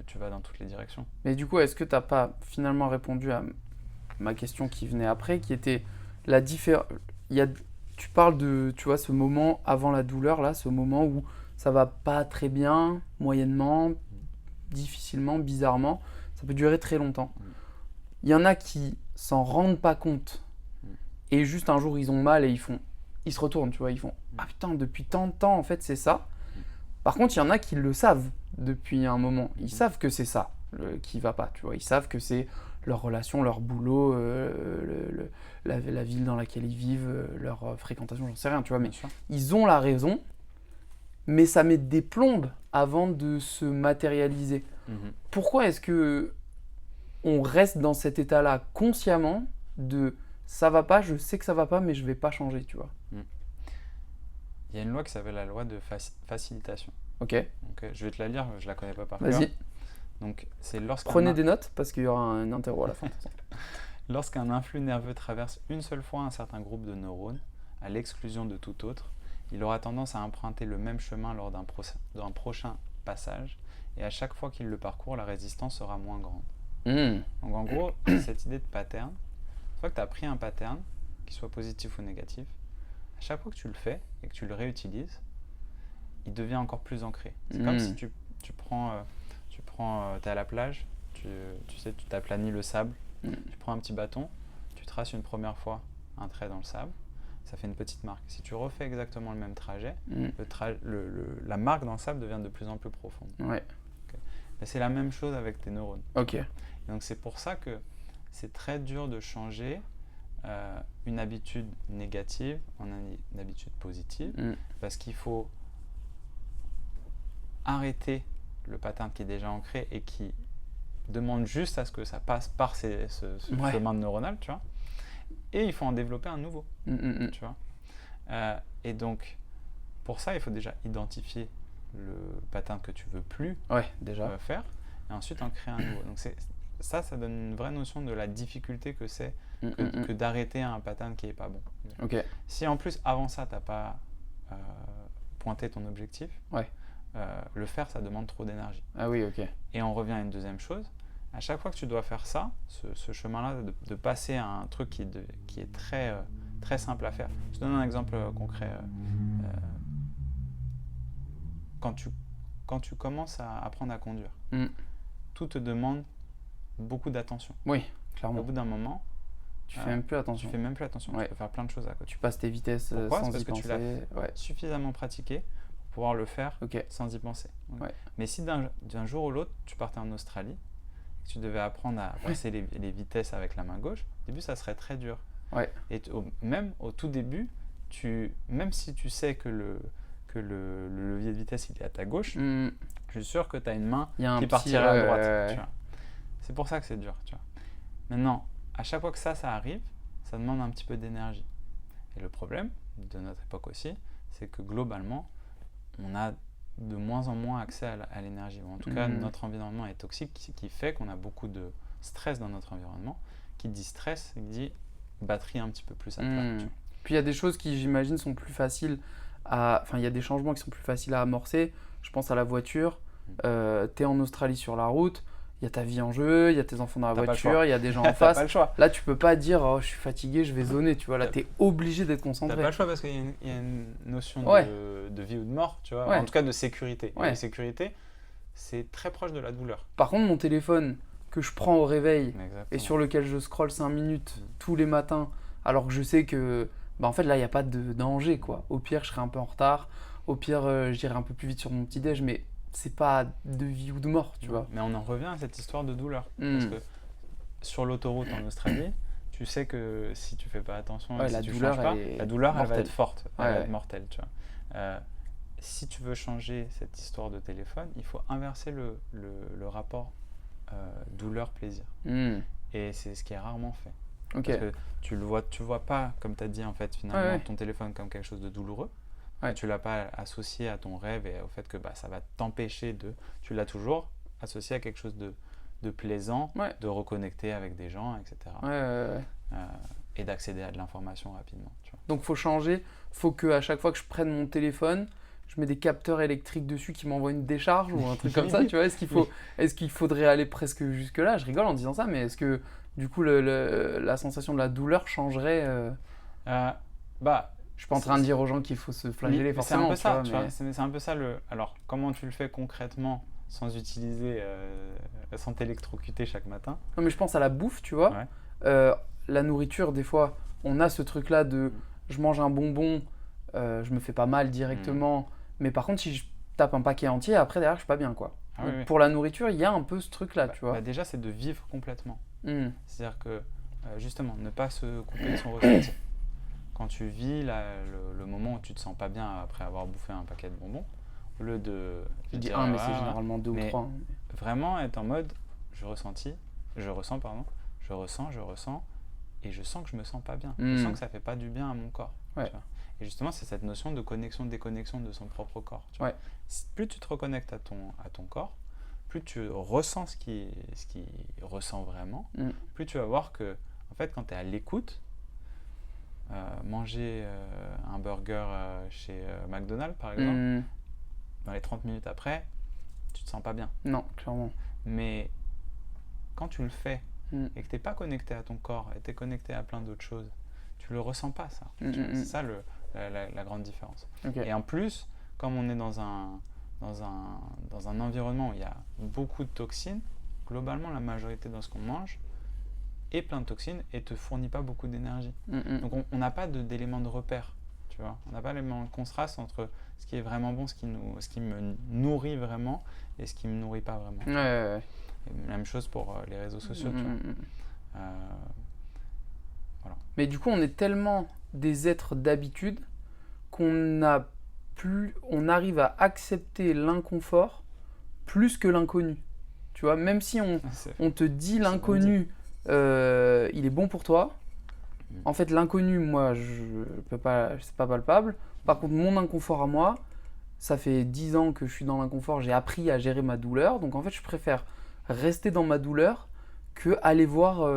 tu vas dans toutes les directions. Mais du coup, est-ce que tu n'as pas finalement répondu à ma question qui venait après, qui était la différence. Tu parles de, tu vois, ce moment avant la douleur, là, ce moment où ça va pas très bien, moyennement, difficilement, bizarrement, ça peut durer très longtemps. Il y en a qui s'en rendent pas compte et juste un jour ils ont mal et ils se retournent, tu vois, ils font ah putain, depuis tant de temps en fait c'est ça. Par contre, il y en a qui le savent depuis un moment, ils savent que c'est ça qui va pas, tu vois, ils savent que c'est leur relation, leur boulot, la ville dans laquelle ils vivent, leur fréquentation, j'en sais rien, tu vois, mais ils ont la raison, mais ça met des plombes avant de se matérialiser. Pourquoi est-ce que on reste dans cet état-là consciemment de ça va pas, je sais que ça va pas, mais je vais pas changer, tu vois. Il y a une loi qui s'appelle la loi de facilitation. Donc, je vais te la lire, je la connais pas par cœur. Vas-y. Donc, c'est Prenez des notes parce qu'il y aura un interro à la fin. Lorsqu'un influx nerveux traverse une seule fois un certain groupe de neurones, à l'exclusion de tout autre, il aura tendance à emprunter le même chemin lors d'un prochain passage, et à chaque fois qu'il le parcourt, la résistance sera moins grande. Donc en gros, cette idée de pattern, une fois que tu as pris un pattern, qu'il soit positif ou négatif, à chaque fois que tu le fais et que tu le réutilises, il devient encore plus ancré. C'est comme si tu prends, t'es à la plage, tu sais, tu t'aplanis le sable, tu prends un petit bâton, tu traces une première fois un trait dans le sable, ça fait une petite marque. Si tu refais exactement le même trajet, la marque dans le sable devient de plus en plus profonde. C'est la même chose avec tes neurones. Et donc c'est pour ça que c'est très dur de changer une habitude négative en une habitude positive, parce qu'il faut arrêter le pattern qui est déjà ancré et qui demande juste à ce que ça passe par ce chemin neuronal, tu vois. Et il faut en développer un nouveau, tu vois. Et donc, pour ça, il faut déjà identifier le pattern que tu veux plus faire, et ensuite en créer un nouveau. Donc ça donne une vraie notion de la difficulté que c'est que d'arrêter un pattern qui n'est pas bon. Si en plus, avant ça, tu n'as pas pointé ton objectif, le faire, ça demande trop d'énergie. Et on revient à une deuxième chose. À chaque fois que tu dois faire ça, ce chemin-là, de passer à un truc qui est très, très simple à faire. Je te donne un exemple concret. quand tu commences à apprendre à conduire, tout te demande beaucoup d'attention. Oui, clairement. Au bout d'un moment, tu fais même plus attention. Tu peux faire plein de choses à côté. Tu passes tes vitesses sans y penser. Parce que tu l'as suffisamment pratiqué pour pouvoir le faire sans y penser. Ouais. Mais si d'un jour ou l'autre, tu partais en Australie, tu devais apprendre à passer les vitesses avec la main gauche, au début, ça serait très dur. Ouais. Et même au tout début, même si tu sais que le levier de vitesse il est à ta gauche, je suis sûr que tu as une main qui partirait à droite. Tu vois. C'est pour ça que c'est dur. Tu vois. Maintenant, à chaque fois que ça arrive, ça demande un petit peu d'énergie. Et le problème de notre époque aussi, c'est que globalement, on a de moins en moins accès à l'énergie. En tout cas, notre environnement est toxique, qui fait qu'on a beaucoup de stress dans notre environnement. Qui dit stress, qui dit batterie un petit peu plus à plat. Puis il y a des choses qui, j'imagine, sont plus faciles il y a des changements qui sont plus faciles à amorcer. Je pense à la voiture. T'es en Australie sur la route, il y a ta vie en jeu, il y a tes enfants dans la voiture, il y a des gens en face. Pas le choix. Là, tu peux pas dire je suis fatigué, je vais zoner. Tu vois, là, t'es obligé d'être concentré. T'as pas le choix parce qu'il y a une notion de vie ou de mort, tu vois. En tout cas, de sécurité. Et la sécurité, c'est très proche de la douleur. Par contre, mon téléphone que je prends au réveil et sur lequel je scrolle 5 minutes tous les matins, alors que je sais que en fait là il n'y a pas de danger quoi. Au pire je serai un peu en retard, au pire j'irai un peu plus vite sur mon petit déj, mais c'est pas de vie ou de mort, tu vois. Mais on en revient à cette histoire de douleur. Parce que sur l'autoroute en Australie, tu sais que si tu fais pas attention, si tu changes pas, la douleur elle va être forte, elle va être mortelle, tu vois. Si tu veux changer cette histoire de téléphone, il faut inverser le rapport douleur-plaisir. Et c'est ce qui est rarement fait. Parce que tu vois pas, comme tu as dit en fait, finalement, ton téléphone comme quelque chose de douloureux. Tu l'as pas associé à ton rêve et au fait que ça va t'empêcher de... Tu l'as toujours associé à quelque chose de plaisant, de reconnecter avec des gens, etc. Et d'accéder à de l'information rapidement. Tu vois. Donc, faut changer. Faut qu'à chaque fois que je prenne mon téléphone, je mets des capteurs électriques dessus qui m'envoient une décharge ou un truc comme ça, tu vois. Est-ce qu'il faudrait aller presque jusque-là? Je rigole en disant ça, mais est-ce que du coup la sensation de la douleur changerait je suis pas en train de dire aux gens qu'il faut se flageller forcément. C'est un peu ça, c'est un peu ça Alors, comment tu le fais concrètement sans utiliser, sans t'électrocuter chaque matin? Non, mais je pense à la bouffe, tu vois. La nourriture, des fois, on a ce truc-là de je mange un bonbon, je me fais pas mal directement. Mais par contre, si je tape un paquet entier, après derrière, je suis pas bien, quoi. Donc, pour la nourriture, il y a un peu ce truc-là, tu vois. Déjà, c'est de vivre complètement. C'est-à-dire que, justement, ne pas se couper de son ressenti. Quand tu vis le moment où tu te sens pas bien après avoir bouffé un paquet de bonbons, au lieu de... Je dis un, mais c'est généralement 2 ou 3. Vraiment être en mode, je ressens, et je sens que je me sens pas bien. Je sens que ça fait pas du bien à mon corps. Tu vois. Et justement, c'est cette notion de connexion-déconnexion de son propre corps. Tu vois. Plus tu te reconnectes à ton corps, plus tu ressens ce qu'il ressent vraiment, plus tu vas voir que, en fait, quand tu es à l'écoute, manger un burger chez McDonald's, par exemple, dans les 30 minutes après, tu te sens pas bien. Non, clairement. Mais quand tu le fais et que tu n'es pas connecté à ton corps et tu es connecté à plein d'autres choses, tu le ressens pas, ça. C'est ça la grande différence. Et en plus, comme on est dans un environnement où il y a beaucoup de toxines, globalement, la majorité de ce qu'on mange est plein de toxines et te fournit pas beaucoup d'énergie. Donc, on n'a pas d'éléments de repère. Tu vois, on n'a pas l'élément de contraste entre ce qui est vraiment bon, ce qui me nourrit vraiment et ce qui me nourrit pas vraiment. Et même chose pour les réseaux sociaux. Tu vois. Voilà. Mais du coup, on est tellement des êtres d'habitude qu'on arrive à accepter l'inconfort plus que l'inconnu. Tu vois, même si on te dit l'inconnu, il est bon pour toi. En fait, l'inconnu, moi, c'est pas palpable. Par contre, mon inconfort à moi, ça fait 10 ans que je suis dans l'inconfort. J'ai appris à gérer ma douleur. Donc, en fait, je préfère rester dans ma douleur que aller voir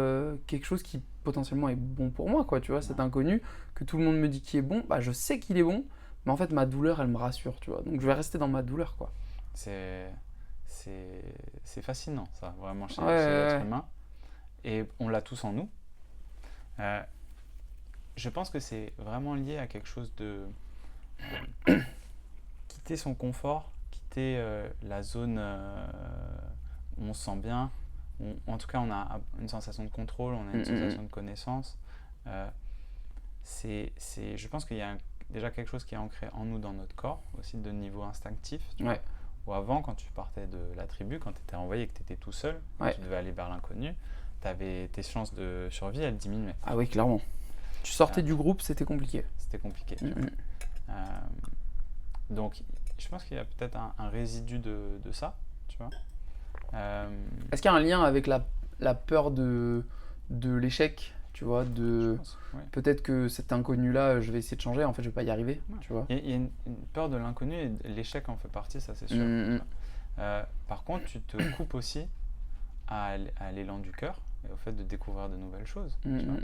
quelque chose qui potentiellement est bon pour moi, quoi. Tu vois, cet inconnu que tout le monde me dit qu'il est bon, je sais qu'il est bon, mais en fait, ma douleur, elle me rassure, tu vois. Donc, je vais rester dans ma douleur, quoi. C'est fascinant, ça, vraiment, chez l'être humain. Et on l'a tous en nous. Je pense que c'est vraiment lié à quelque chose de quitter son confort, d'éviter la zone où on se sent bien. En tout cas, on a une sensation de contrôle, on a une sensation de connaissance. Je pense qu'il y a déjà quelque chose qui est ancré en nous, dans notre corps, aussi de niveau instinctif. Tu vois. Ou avant, quand tu partais de la tribu, quand tu étais envoyé et que tu étais tout seul, tu devais aller vers l'inconnu, tes chances de survie, elles diminuaient. Ah oui, clairement. Tu sortais du groupe, c'était compliqué. C'était compliqué. Donc, je pense qu'il y a peut-être un résidu de ça, tu vois. Est-ce qu'il y a un lien avec la peur de l'échec, tu vois, peut-être que cet inconnu-là, je vais essayer de changer, en fait, je vais pas y arriver, tu vois. Il y a une peur de l'inconnu et l'échec en fait partie, ça c'est sûr. Par contre, tu te coupes aussi à l'élan du cœur et au fait de découvrir de nouvelles choses. Tu vois.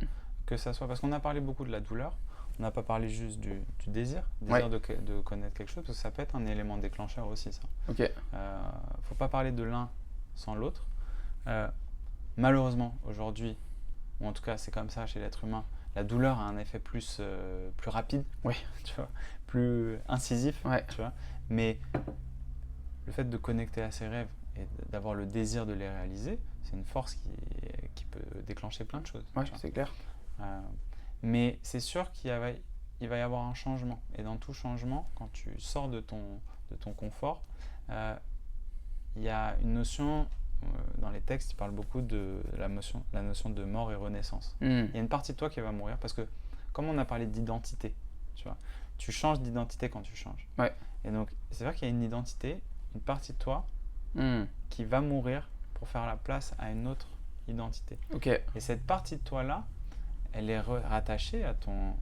Que ça soit, parce qu'on a parlé beaucoup de la douleur, on n'a pas parlé juste du désir de connaître quelque chose, parce que ça peut être un élément déclencheur aussi, ça. Faut pas parler de l'un sans l'autre. Malheureusement, aujourd'hui, ou en tout cas c'est comme ça chez l'être humain, la douleur a un effet plus rapide, tu vois, plus incisif, tu vois. Mais le fait de connecter à ses rêves et d'avoir le désir de les réaliser, c'est une force qui peut déclencher plein de choses. C'est clair. Mais c'est sûr qu'il va y avoir un changement. Et dans tout changement, quand tu sors de ton confort, il y a une notion, dans les textes, il parle beaucoup de la notion de mort et renaissance. Il y a une partie de toi qui va mourir parce que, comme on a parlé d'identité, tu vois, tu changes d'identité quand tu changes. Et donc, c'est vrai qu'il y a une identité, une partie de toi qui va mourir pour faire la place à une autre identité. Et cette partie de toi-là, elle est rattachée à ton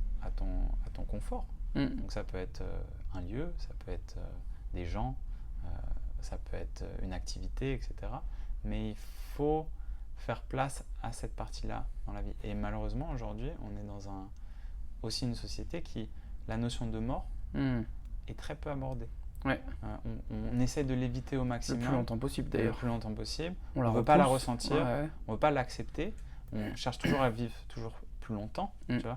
confort. Donc ça peut être un lieu, ça peut être des gens, ça peut être une activité, etc. Mais il faut faire place à cette partie-là dans la vie. Et malheureusement, aujourd'hui, on est dans aussi une société qui, la notion de mort est très peu abordée. On essaie de l'éviter au maximum. Le plus longtemps possible, d'ailleurs. Le plus longtemps possible. On ne veut pas la ressentir, on ne veut pas l'accepter. On cherche toujours à vivre toujours plus longtemps, tu vois.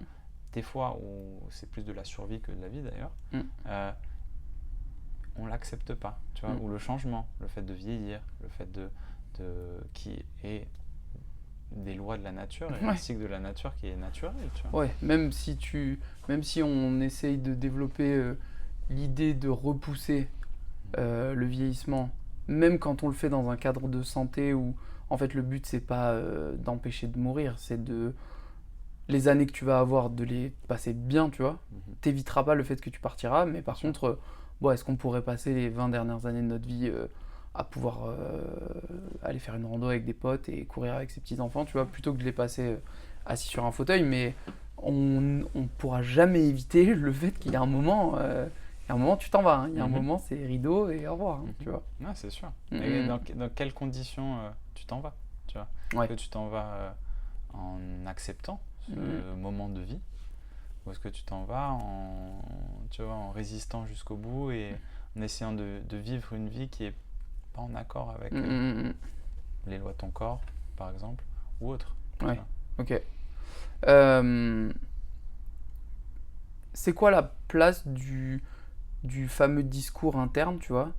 Des fois où c'est plus de la survie que de la vie d'ailleurs, on l'accepte pas, tu vois. Ou le changement, le fait de vieillir, le fait qui est des lois de la nature et un cycle de la nature qui est naturel, tu vois. Même si on essaye de développer l'idée de repousser le vieillissement, même quand on le fait dans un cadre de santé où en fait le but c'est pas d'empêcher de mourir, c'est les années que tu vas avoir de les passer bien, tu vois. T'éviteras pas le fait que tu partiras, mais par contre, est-ce qu'on pourrait passer les 20 dernières années de notre vie à pouvoir aller faire une rando avec des potes et courir avec ses petits-enfants, tu vois, plutôt que de les passer assis sur un fauteuil, mais on pourra jamais éviter le fait qu'il y a un moment... il y a un moment, tu t'en vas. Hein. Il y a un moment, c'est rideau et au revoir. Tu vois. C'est sûr. Et dans quelles conditions tu t'en vas, tu vois. Est-ce que tu t'en vas en acceptant ce moment de vie, ou est-ce que tu t'en vas en résistant jusqu'au bout et en essayant de vivre une vie qui est pas en accord avec les lois de ton corps, par exemple, ou autre. C'est quoi la place du fameux discours interne, tu vois,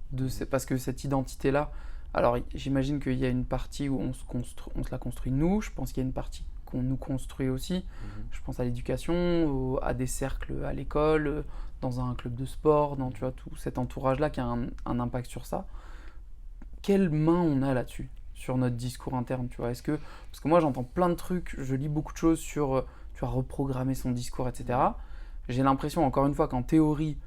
parce que cette identité-là, alors j'imagine qu'il y a une partie où on se la construit nous, je pense qu'il y a une partie qu'on nous construit aussi, je pense à l'éducation, à des cercles à l'école, dans un club de sport, tu vois, tout cet entourage-là qui a un impact sur ça. Quelle main on a là-dessus, sur notre discours interne, tu vois, parce que moi j'entends plein de trucs, je lis beaucoup de choses sur, tu vois, reprogrammer son discours, etc. J'ai l'impression, encore une fois, qu'en théorie,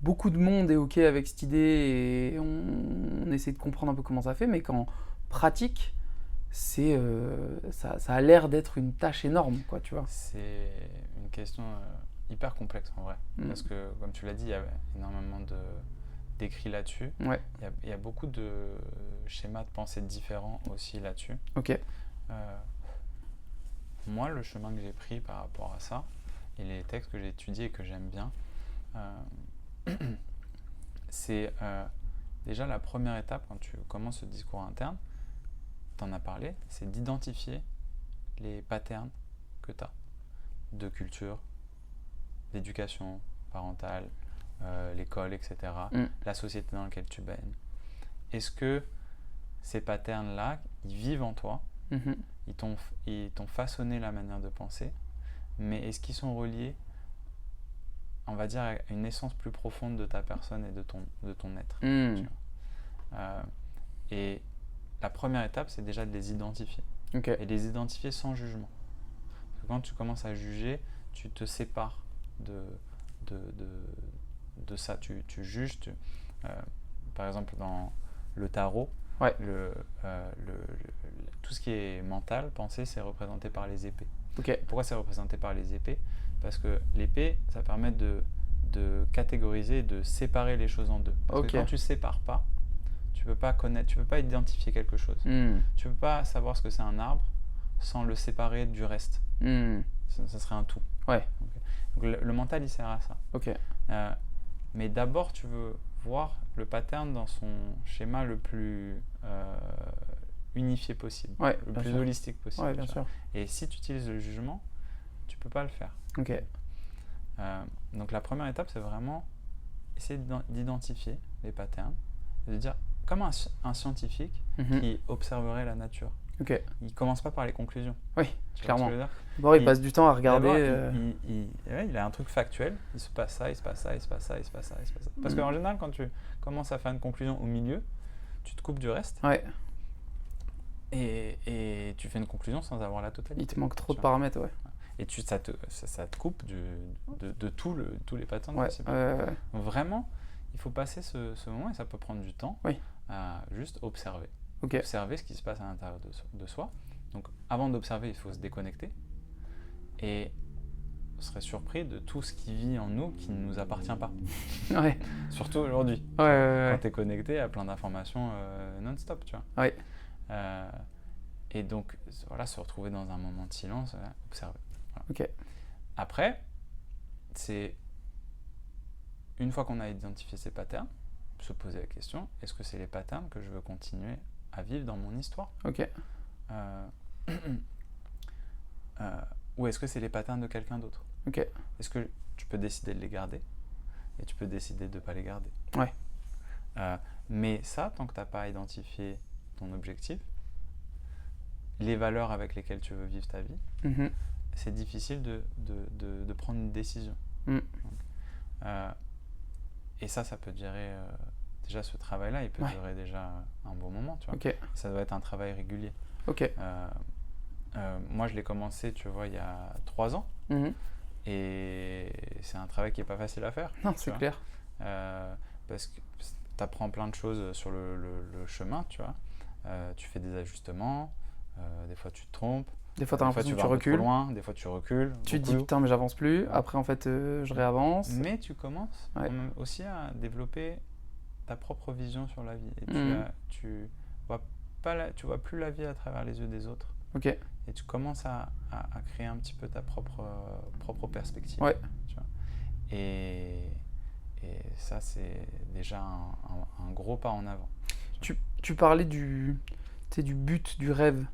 beaucoup de monde est OK avec cette idée et on essaie de comprendre un peu comment ça fait, mais qu'en pratique, ça a l'air d'être une tâche énorme, quoi, tu vois. C'est une question hyper complexe, en vrai. Parce que, comme tu l'as dit, il y a énormément d'écrits là-dessus. Il y a beaucoup de schémas de pensée différents aussi là-dessus. Moi, le chemin que j'ai pris par rapport à ça, et les textes que j'ai étudiés et que j'aime bien, c'est déjà la première étape quand tu commences ce discours interne, tu en as parlé, c'est d'identifier les patterns que tu as de culture, d'éducation parentale, l'école, etc., la société dans laquelle tu baignes. est-ce que ces patterns-là, ils vivent en toi, ils t'ont façonné la manière de penser, mais est-ce qu'ils sont reliés, on va dire, à une essence plus profonde de ta personne et de ton être. Et la première étape, c'est déjà de les identifier. Et les identifier sans jugement. Parce que quand tu commences à juger, tu te sépares de ça. Tu juges. Par exemple, dans le tarot, tout ce qui est mental, pensée, c'est représenté par les épées. Pourquoi c'est représenté par les épées? Parce que l'épée, ça permet de catégoriser, de séparer les choses en deux. Parce que quand tu ne sépares pas, tu peux pas connaître, tu peux pas identifier quelque chose. Tu peux pas savoir ce que c'est un arbre sans le séparer du reste. Ça serait un tout. Donc le mental, il sert à ça. Mais d'abord, tu veux voir le pattern dans son schéma le plus unifié possible, le plus holistique possible. Bien sûr. Et si tu utilises le jugement, tu peux pas le faire. Donc la première étape, c'est vraiment essayer d'identifier les patterns et de dire, comme un scientifique qui observerait la nature. Il commence pas par les conclusions. Clairement. Il passe du temps à regarder. Il a un truc factuel. Il se passe ça, il se passe ça, il se passe ça, il se passe ça, il se passe ça. Parce qu'en général, quand tu commences à faire une conclusion au milieu, tu te coupes du reste. Et tu fais une conclusion sans avoir la totalité. Il te manque trop de paramètres, Et ça te coupe de tous les patterns possibles. Vraiment, il faut passer ce moment, et ça peut prendre du temps, à juste observer. Observer ce qui se passe à l'intérieur de soi. Donc avant d'observer, il faut se déconnecter. Et on serait surpris de tout ce qui vit en nous qui ne nous appartient pas. Surtout aujourd'hui. Quand tu es connecté à plein d'informations non-stop, tu vois. Et donc, voilà, se retrouver dans un moment de silence, observer. Voilà. Après, c'est une fois qu'on a identifié ces patterns, se poser la question, est-ce que c'est les patterns que je veux continuer à vivre dans mon histoire? Ou est-ce que c'est les patterns de quelqu'un d'autre? Est-ce que tu peux décider de les garder et tu peux décider de ne pas les garder? Mais ça, tant que tu n'as pas identifié ton objectif, les valeurs avec lesquelles tu veux vivre ta vie, c'est difficile de prendre une décision. Et ça peut durer... déjà, ce travail-là, il peut durer déjà un bon moment, tu vois. Ça doit être un travail régulier. Moi, je l'ai commencé, tu vois, il y a 3 ans. Et c'est un travail qui n'est pas facile à faire. Non, c'est clair. Parce que tu apprends plein de choses sur le chemin, tu vois. Tu fais des ajustements. Des fois, tu te trompes. Des fois, tu as l'impression que tu recules. Loin, des fois, tu recules. Tu te dis, putain, mais j'avance plus. Après, en fait, je réavance. Mais tu commences aussi à développer ta propre vision sur la vie. Et tu vois plus la vie à travers les yeux des autres. Et tu commences à créer un petit peu ta propre perspective. Tu vois. Et ça, c'est déjà un gros pas en avant. Tu parlais du but, du rêve.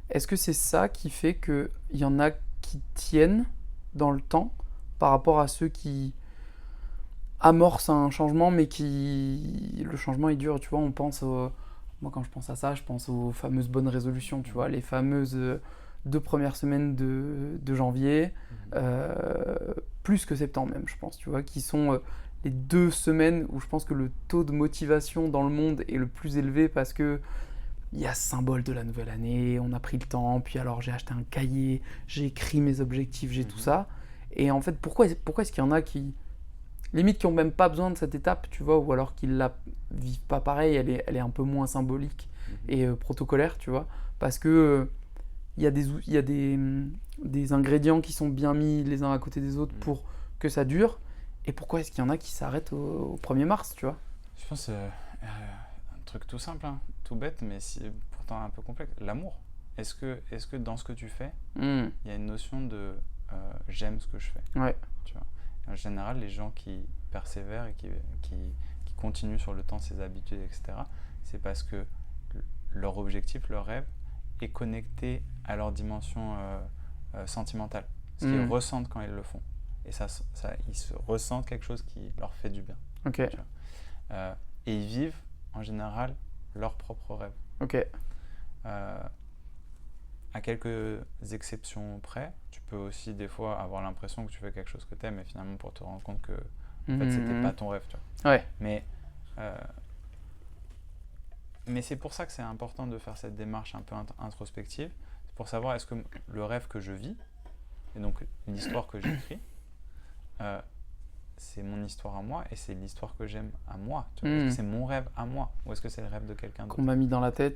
Est-ce que c'est ça qui fait qu'il y en a qui tiennent dans le temps par rapport à ceux qui amorcent un changement, mais le changement est dur, tu vois, moi quand je pense à ça, je pense aux fameuses bonnes résolutions, tu vois, les fameuses 2 premières semaines de janvier, plus que septembre même, je pense, tu vois, qui sont les 2 semaines où je pense que le taux de motivation dans le monde est le plus élevé parce que il y a ce symbole de la nouvelle année, on a pris le temps, puis alors j'ai acheté un cahier, j'ai écrit mes objectifs, j'ai tout ça. Et en fait, pourquoi est-ce qu'il y en a qui, limite, qui n'ont même pas besoin de cette étape, tu vois, ou alors qu'ils la vivent pas pareil, elle est un peu moins symbolique et protocolaire, tu vois, parce que il y a des ingrédients qui sont bien mis les uns à côté des autres pour que ça dure. Et pourquoi est-ce qu'il y en a qui s'arrêtent au 1er mars, tu vois? Je pense que c'est un truc tout simple, tout bête, mais pourtant un peu complexe. L'amour. Est-ce que dans ce que tu fais, il y a une notion de j'aime ce que je fais, tu vois. En général, les gens qui persévèrent et qui continuent sur le temps ces habitudes, etc., c'est parce que leur objectif, leur rêve est connecté à leur dimension sentimentale. Ce qu'ils ressentent quand ils le font. Et ça, ils se ressentent quelque chose qui leur fait du bien. Tu vois. Et ils vivent, en général, leur propre rêve. Ok. À quelques exceptions près, tu peux aussi des fois avoir l'impression que tu fais quelque chose que tu aimes, mais finalement pour te rendre compte que en fait, c'était pas ton rêve. Tu vois. Ouais. Mais c'est pour ça que c'est important de faire cette démarche un peu introspective, c'est pour savoir est-ce que le rêve que je vis, et donc l'histoire que j'écris, c'est mon histoire à moi et c'est l'histoire que j'aime à moi. Tu vois. Est-ce que c'est mon rêve à moi ou est-ce que c'est le rêve de quelqu'un d'autre qu'on m'a mis dans la tête,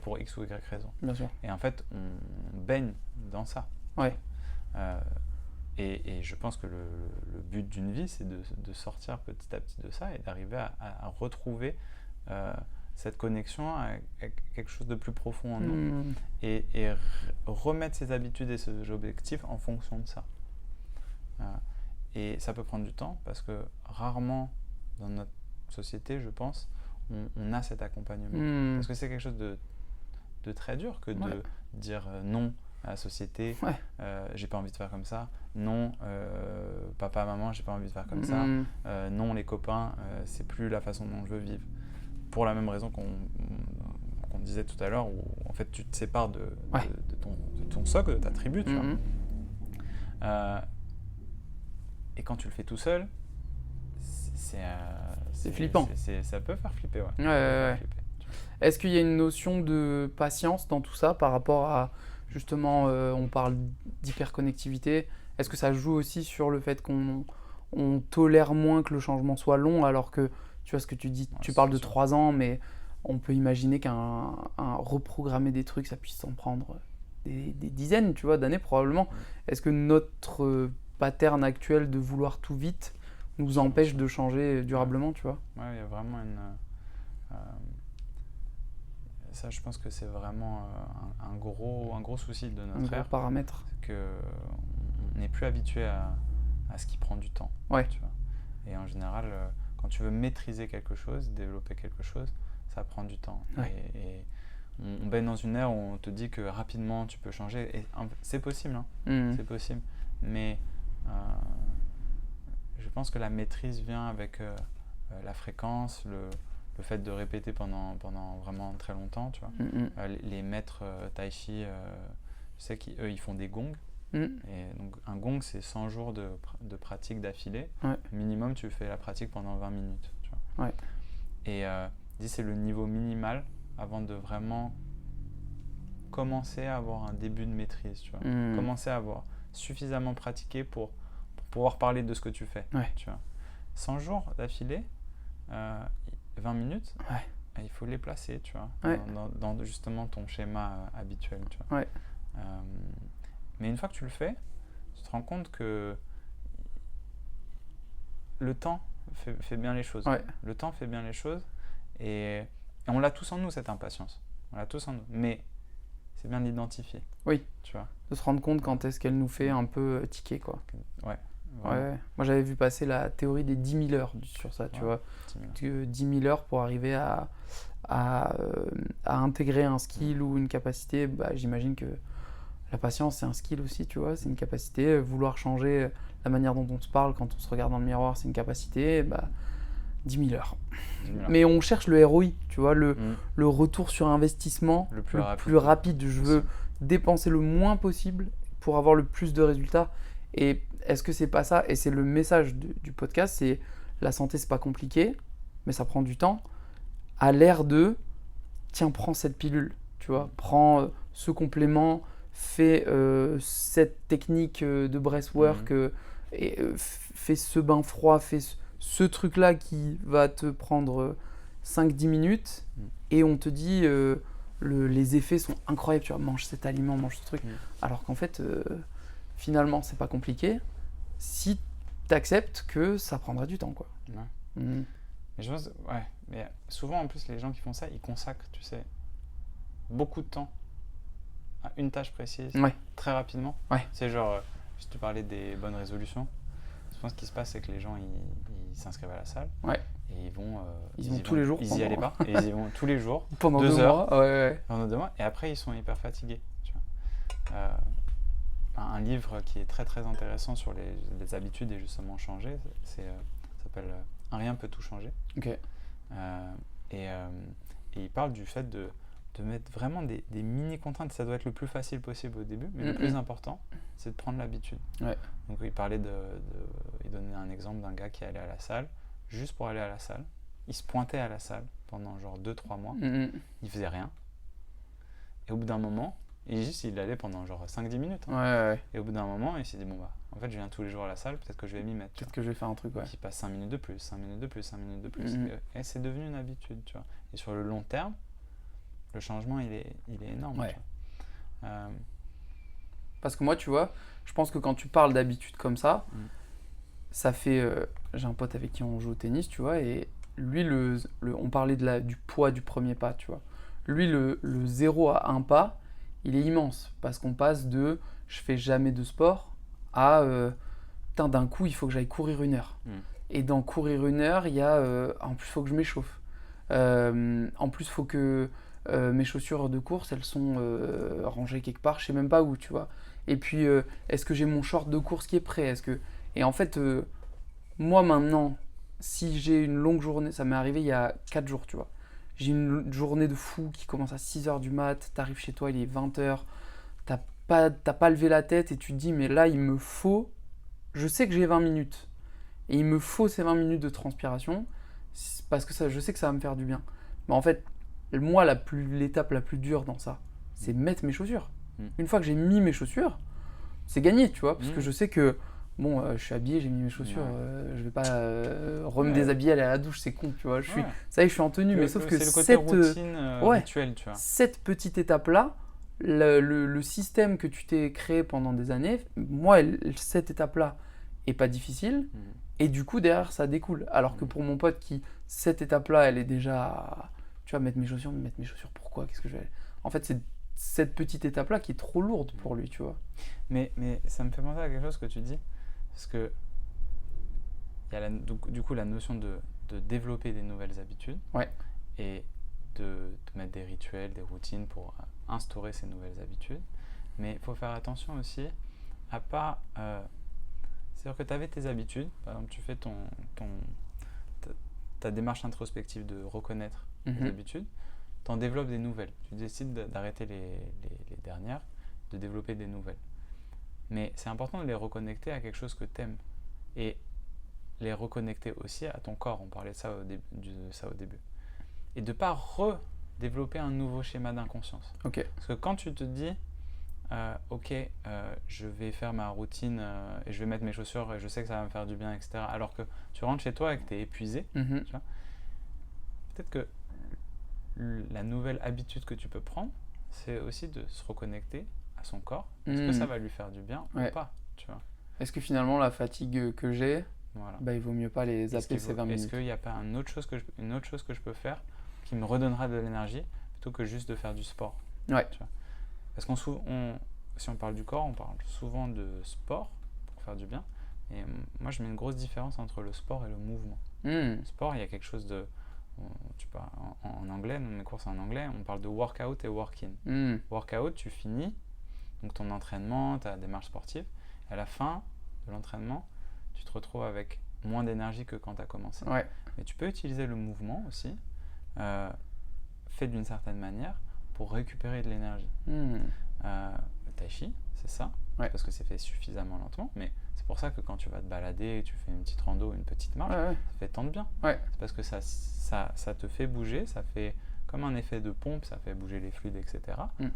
pour X ou Y raison. Bien sûr. Et en fait, on baigne dans ça. Ouais. Et je pense que le but d'une vie, c'est de sortir petit à petit de ça et d'arriver à retrouver cette connexion à quelque chose de plus profond en nous et remettre ses habitudes et ses objectifs en fonction de ça. Et ça peut prendre du temps parce que rarement dans notre société, je pense, on a cet accompagnement. Parce que c'est quelque chose de très dur que de dire non à la société, j'ai pas envie de faire comme ça, non, papa, maman, j'ai pas envie de faire comme ça, non, les copains, c'est plus la façon dont je veux vivre. Pour la même raison qu'on disait tout à l'heure, où en fait tu te sépares de ton socle, de ta tribu, tu vois. Et quand tu le fais tout seul, c'est flippant. Ça peut faire flipper, Est-ce qu'il y a une notion de patience dans tout ça par rapport à, justement, on parle d'hyperconnectivité. Est-ce que ça joue aussi sur le fait qu'on tolère moins que le changement soit long, alors que, tu vois ce que tu dis, tu parles de 3 ans, mais on peut imaginer qu'un reprogrammer des trucs, ça puisse s'en prendre des dizaines, tu vois, d'années probablement. Est-ce que notre pattern actuel de vouloir tout vite nous empêche de changer durablement, tu vois? Ouais, il y a vraiment ça, je pense que c'est vraiment un gros souci de notre ère. Un gros paramètre. C'est qu'on n'est plus habitué à ce qui prend du temps. Ouais. Tu vois. Et en général, quand tu veux maîtriser quelque chose, développer quelque chose, ça prend du temps. Ouais. Et on baigne dans une ère où on te dit que rapidement tu peux changer. Et c'est possible, hein. C'est possible. Mais je pense que la maîtrise vient avec la fréquence, le fait de répéter pendant vraiment très longtemps, tu vois. Les maîtres tai chi, je sais qu'eux, ils font des gongs. Et donc un gong, c'est 100 jours de pratique d'affilée. Minimum, tu fais la pratique pendant 20 minutes. Tu vois. Et c'est le niveau minimal avant de vraiment commencer à avoir un début de maîtrise. Tu vois. Commencer à avoir suffisamment pratiqué pour pouvoir parler de ce que tu fais. Tu vois. 100 jours d'affilée, 20 minutes, il faut les placer, tu vois, dans justement ton schéma habituel. Tu vois. Mais une fois que tu le fais, tu te rends compte que le temps fait bien les choses. Le temps fait bien les choses et on l'a tous en nous, cette impatience. On l'a tous en nous. Mais c'est bien de l'identifier. Oui. Tu vois. De se rendre compte quand est-ce qu'elle nous fait un peu tiquer, quoi. Ouais. Moi, j'avais vu passer la théorie des 10 000 heures sur ça, tu vois. 10 000 heures pour arriver à intégrer un skill ou une capacité. J'imagine que la patience, c'est un skill aussi, tu vois. C'est une capacité. Vouloir changer la manière dont on se parle quand on se regarde dans le miroir, c'est une capacité. 10 000 heures. Mais on cherche le ROI, tu vois, le retour sur investissement le plus rapide. Je veux dépenser le moins possible pour avoir le plus de résultats. Et est-ce que c'est pas ça? Et c'est le message du podcast, c'est la santé, c'est pas compliqué, mais ça prend du temps. À l'ère de, tiens, prends cette pilule, tu vois, prends ce complément, fais cette technique de breathwork, et fais ce bain froid, fais ce truc-là qui va te prendre 5-10 minutes, et on te dit les effets sont incroyables, tu vois, mange cet aliment, mange ce truc, alors qu'en fait, finalement, c'est pas compliqué si tu acceptes que ça prendra du temps, quoi. Mais je pense, mais souvent en plus les gens qui font ça, ils consacrent, tu sais, beaucoup de temps à une tâche précise, très rapidement. C'est genre, si tu parlais des bonnes résolutions, je pense ce qui se passe, c'est que les gens ils s'inscrivent à la salle et ils vont tous les jours. Ils y allaient pas et ils y vont tous les jours pendant 2 heures. Pendant 2 mois et après ils sont hyper fatigués. Tu vois. Un livre qui est très très intéressant sur les habitudes et justement changer, ça s'appelle Un rien peut tout changer. Et il parle du fait de mettre vraiment des mini-contraintes. Ça doit être le plus facile possible au début, mais le plus important, c'est de prendre l'habitude. Ouais. Donc il donnait un exemple d'un gars qui allait à la salle, juste pour aller à la salle. Il se pointait à la salle pendant genre 2-3 mois. Il faisait rien. Et au bout d'un moment, il allait pendant genre 5-10 minutes. Et au bout d'un moment, il s'est dit, bon bah, en fait, je viens tous les jours à la salle, peut-être que je vais m'y mettre. Peut-être que je vais faire un truc, Qui passe 5 minutes de plus, 5 minutes de plus, 5 minutes de plus. Et c'est devenu une habitude, tu vois. Et sur le long terme, le changement, il est énorme. Ouais. Parce que moi, tu vois, je pense que quand tu parles d'habitude comme ça, ça fait... j'ai un pote avec qui on joue au tennis, tu vois, et lui, on parlait du poids du premier pas, tu vois. Lui, le 0 à 1 pas, il est immense, parce qu'on passe de « je fais jamais de sport » à d'un coup, il faut que j'aille courir 1 heure. Et dans courir 1 heure, il y a... en plus, il faut que je m'échauffe. En plus, il faut que mes chaussures de course, elles sont rangées quelque part, je sais même pas où, tu vois. Et puis, est-ce que j'ai mon short de course qui est prêt? Et en fait, moi maintenant, si j'ai une longue journée, ça m'est arrivé il y a 4 jours, tu vois. J'ai une journée de fou qui commence à 6h du mat, t'arrives chez toi, il est 20h, t'as pas levé la tête et tu te dis, mais là, il me faut... Je sais que j'ai 20 minutes. Et il me faut ces 20 minutes de transpiration parce que je sais que ça va me faire du bien. Mais en fait, moi, l'étape la plus dure dans ça, c'est mettre mes chaussures. Une fois que j'ai mis mes chaussures, c'est gagné, tu vois, parce que je sais que, bon, je suis habillé, j'ai mis mes chaussures, je vais pas me déshabiller, aller à la douche, c'est con, tu vois. Ça y est, je suis en tenue, mais sauf que c'est le côté routine rituel, tu vois. Cette petite étape-là, le système que tu t'es créé pendant des années, moi, cette étape-là est pas difficile. Et du coup, derrière, ça découle. Alors que pour mon pote cette étape-là, elle est déjà... Tu vois, mettre mes chaussures, pourquoi? Qu'est-ce que je vais... En fait, c'est cette petite étape-là qui est trop lourde pour lui, tu vois. Mais ça me fait penser à quelque chose que tu dis. Parce que il y a du coup la notion de développer des nouvelles habitudes. Ouais. Et de mettre des rituels, des routines pour instaurer ces nouvelles habitudes. Mais il faut faire attention aussi à pas... c'est-à-dire que tu avais tes habitudes, par exemple tu fais ta démarche introspective de reconnaître tes habitudes, tu en développes des nouvelles. Tu décides d'arrêter les dernières, de développer des nouvelles. Mais c'est important de les reconnecter à quelque chose que tu aimes et les reconnecter aussi à ton corps. On parlait de ça au début. Et de ne pas redévelopper un nouveau schéma d'inconscience. Okay. Parce que quand tu te dis je vais faire ma routine et je vais mettre mes chaussures et je sais que ça va me faire du bien, etc. Alors que tu rentres chez toi et que tu es épuisé, tu vois, peut-être que la nouvelle habitude que tu peux prendre, c'est aussi de se reconnecter à son corps. Est-ce que ça va lui faire du bien ou pas, tu vois? Est-ce que finalement la fatigue que j'ai, voilà. Il vaut mieux pas les zapper ces 20 minutes? Est-ce qu'il n'y a pas une autre chose que je peux faire qui me redonnera de l'énergie plutôt que juste de faire du sport? Ouais. Tu vois? Parce si on parle du corps, on parle souvent de sport pour faire du bien. Et moi, je mets une grosse différence entre le sport et le mouvement. Le sport, il y a quelque chose de... en anglais, dans mes cours c'est en anglais, on parle de workout et work-in. Workout, tu finis donc ton entraînement, ta démarche sportive. À la fin de l'entraînement, tu te retrouves avec moins d'énergie que quand tu as commencé. Ouais. Mais tu peux utiliser le mouvement aussi, fait d'une certaine manière, pour récupérer de l'énergie. Le tai chi, c'est ça, parce que c'est fait suffisamment lentement, mais c'est pour ça que quand tu vas te balader, tu fais une petite rando, une petite marche, ça fait tant de bien. C'est parce que ça te fait bouger, ça fait comme un effet de pompe, ça fait bouger les fluides, etc.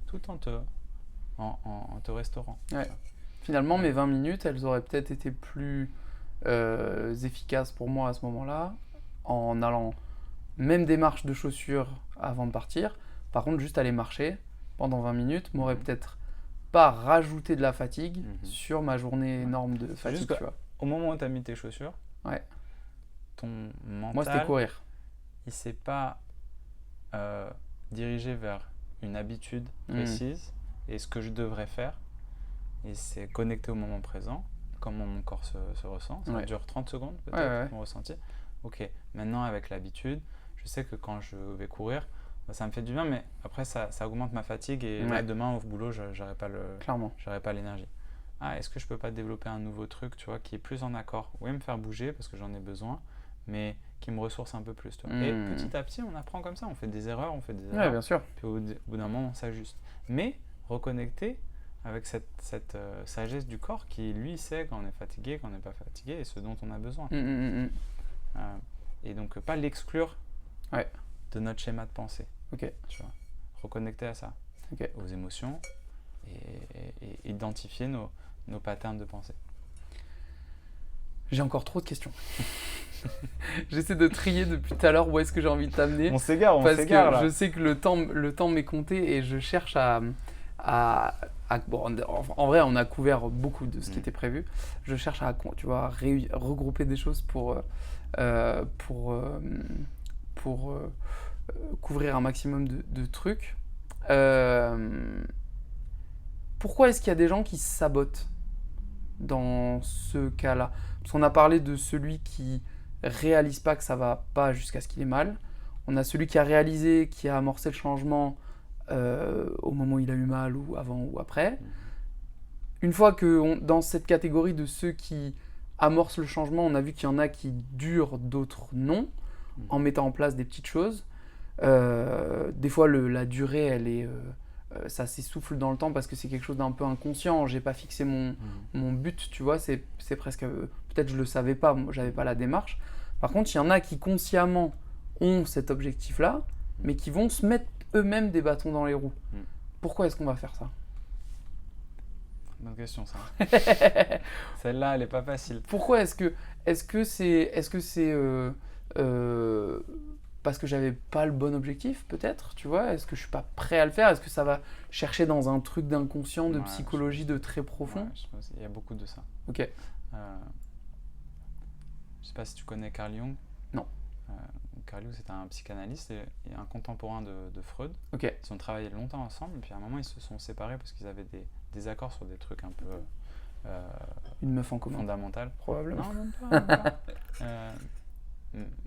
Tout en te restaurant. Finalement, mes 20 minutes, elles auraient peut-être été plus efficaces pour moi à ce moment-là, en allant même des marches de chaussures avant de partir. Par contre, juste aller marcher pendant 20 minutes m'aurait peut-être pas rajouté de la fatigue sur ma journée énorme de fatigue. Tu vois. Au moment où tu as mis tes chaussures, ton mental, moi, c'était courir. Il ne s'est pas dirigé vers une habitude précise et ce que je devrais faire. Et c'est connecté au moment présent, comment mon corps se ressent. Ça dure 30 secondes peut-être, mon ressenti. Ok, maintenant avec l'habitude, je sais que quand je vais courir, ça me fait du bien, mais après ça augmente ma fatigue et là, demain au boulot, j'aurai pas l'énergie. Est-ce que je peux pas développer un nouveau truc, tu vois, qui est plus en accord? Oui, me faire bouger parce que j'en ai besoin, mais qui me ressource un peu plus. Tu vois. Et petit à petit, on apprend comme ça, on fait des erreurs, Ouais, bien sûr. Puis au bout d'un moment, on s'ajuste. Mais reconnecter avec cette sagesse du corps qui, lui, sait quand on est fatigué, quand on n'est pas fatigué et ce dont on a besoin. Et donc, pas l'exclure de notre schéma de pensée. Tu vois. Reconnecter à ça, aux émotions et identifier nos patterns de pensée. J'ai encore trop de questions. J'essaie de trier depuis tout à l'heure où est-ce que j'ai envie de t'amener. On s'égare parce que là. Je sais que le temps m'est compté et je cherche bon, en vrai, on a couvert beaucoup de ce qui était prévu. Je cherche à regrouper des choses pour couvrir un maximum de trucs. Pourquoi est-ce qu'il y a des gens qui se sabotent dans ce cas-là? Parce qu'on a parlé de celui qui réalise pas que ça va pas jusqu'à ce qu'il ait mal. On a celui qui a réalisé, qui a amorcé le changement au moment où il a eu mal ou avant ou après. Une fois que dans cette catégorie de ceux qui amorcent le changement, on a vu qu'il y en a qui durent, d'autres non, en mettant en place des petites choses. Des fois, la durée, elle est, ça s'essouffle dans le temps parce que c'est quelque chose d'un peu inconscient. J'ai pas fixé mon but, tu vois. C'est presque, peut-être je le savais pas, moi j'avais pas la démarche. Par contre, il y en a qui consciemment ont cet objectif-là, mais qui vont se mettre eux-mêmes des bâtons dans les roues. Pourquoi est-ce qu'on va faire ça? Bonne question, ça. Celle-là, elle est pas facile. Pourquoi est-ce que c'est parce que j'avais pas le bon objectif, peut-être, tu vois? Est-ce que je suis pas prêt à le faire? Est-ce que ça va chercher dans un truc d'inconscient, de psychologie, de très profond? Ouais, je pense qu'il y a beaucoup de ça. Ok. Je sais pas si tu connais Carl Jung. Non. Carl Jung, c'est un psychanalyste et un contemporain de Freud. Ok. Ils ont travaillé longtemps ensemble, et puis à un moment, ils se sont séparés parce qu'ils avaient des désaccords sur des trucs un peu... Une meuf en commun. Fondamentales. Probablement. Non, même pas.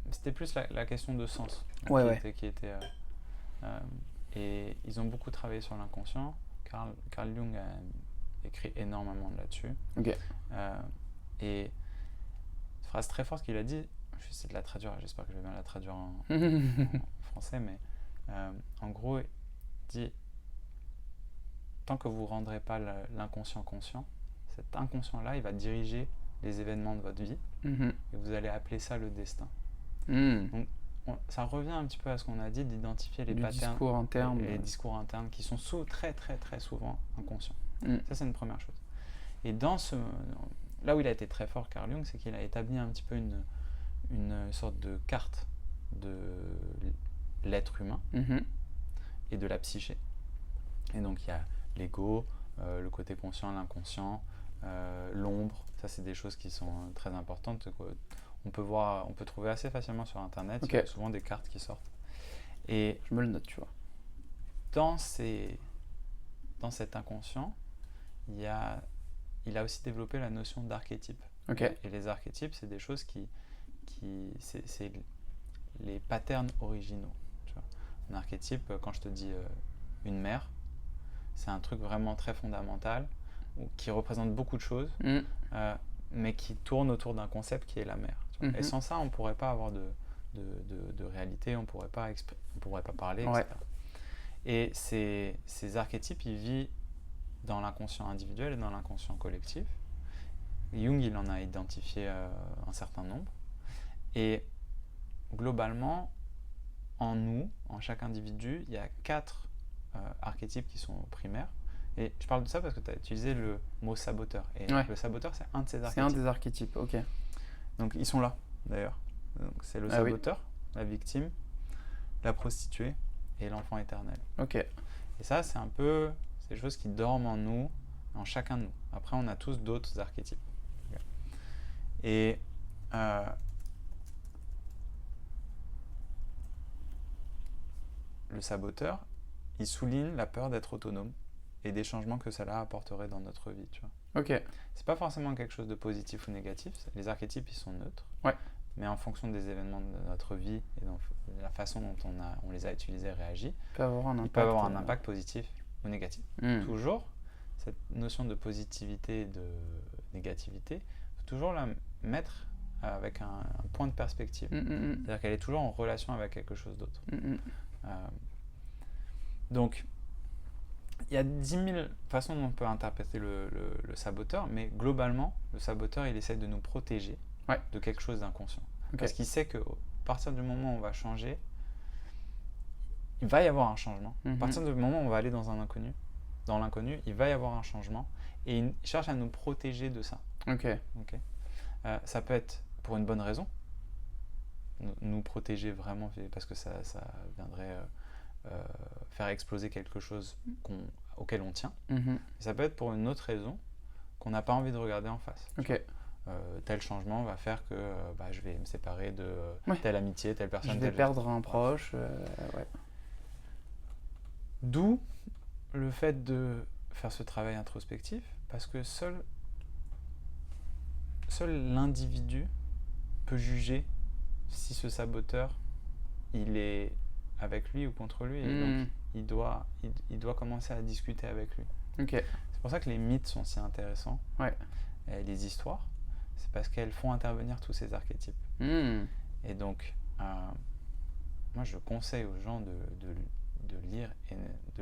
C'était plus la question de sens qui était et ils ont beaucoup travaillé sur l'inconscient. Carl Jung a écrit énormément là-dessus. Et une phrase très forte qu'il a dit, je vais essayer de la traduire, j'espère que je vais bien la traduire en français, mais en gros, il dit: tant que vous ne rendrez pas l'inconscient conscient, cet inconscient-là, il va diriger les événements de votre vie, et vous allez appeler ça le destin. Donc, ça revient un petit peu à ce qu'on a dit, d'identifier les patterns, discours internes, les discours internes qui sont très très très souvent inconscients. Ça, c'est une première chose. Et là où il a été très fort, Carl Jung, c'est qu'il a établi un petit peu une sorte de carte de l'être humain et de la psyché. Et donc il y a l'ego, le côté conscient, l'inconscient, l'ombre. Ça, c'est des choses qui sont très importantes. On peut trouver assez facilement sur Internet. Il y a souvent des cartes qui sortent. Et je me le note, tu vois. Dans cet inconscient, il a aussi développé la notion d'archétype. Et les archétypes, c'est des choses c'est les patterns originaux. Tu vois. Un archétype, quand je te dis une mère, c'est un truc vraiment très fondamental qui représente beaucoup de choses, mais qui tourne autour d'un concept qui est la mère. Et sans ça, on ne pourrait pas avoir de réalité, on ne pourrait pas parler, etc. Et ces archétypes, ils vivent dans l'inconscient individuel et dans l'inconscient collectif. Jung, il en a identifié un certain nombre. Et globalement, en nous, en chaque individu, il y a 4 archétypes qui sont primaires. Et je parle de ça parce que tu as utilisé le mot saboteur. Et le saboteur, c'est un de ces archétypes. C'est un des archétypes, ok. Donc ils sont là, d'ailleurs. Donc, c'est le saboteur, la victime, la prostituée et l'enfant éternel. Ok. Et ça, c'est un peu ces choses qui dorment en nous, en chacun de nous. Après, on a tous d'autres archétypes. Et le saboteur, il souligne la peur d'être autonome et des changements que cela apporterait dans notre vie, tu vois. Ok. C'est pas forcément quelque chose de positif ou négatif. Les archétypes, ils sont neutres. Mais en fonction des événements de notre vie et de la façon dont on les a utilisés et réagi, ils peuvent avoir un impact positif ou négatif. Toujours, cette notion de positivité et de négativité, il faut toujours la mettre avec un point de perspective. C'est-à-dire qu'elle est toujours en relation avec quelque chose d'autre. Donc, il y a 10 000 façons dont on peut interpréter le saboteur, mais globalement, le saboteur, il essaie de nous protéger de quelque chose d'inconscient. Parce qu'il sait qu'à partir du moment où on va changer, il va y avoir un changement. À partir du moment où on va aller dans l'inconnu, il va y avoir un changement et il cherche à nous protéger de ça. Ça peut être pour une bonne raison, nous protéger vraiment parce que ça viendrait faire exploser quelque chose auquel on tient. Ça peut être pour une autre raison qu'on n'a pas envie de regarder en face. Tel changement va faire que je vais me séparer de telle amitié, telle personne. Je vais perdre un proche. D'où le fait de faire ce travail introspectif, parce que seul l'individu peut juger si ce saboteur, il est avec lui ou contre lui, et donc il doit commencer à discuter avec lui. C'est pour ça que les mythes sont si intéressants, et les histoires, c'est parce qu'elles font intervenir tous ces archétypes. Et donc, moi je conseille aux gens de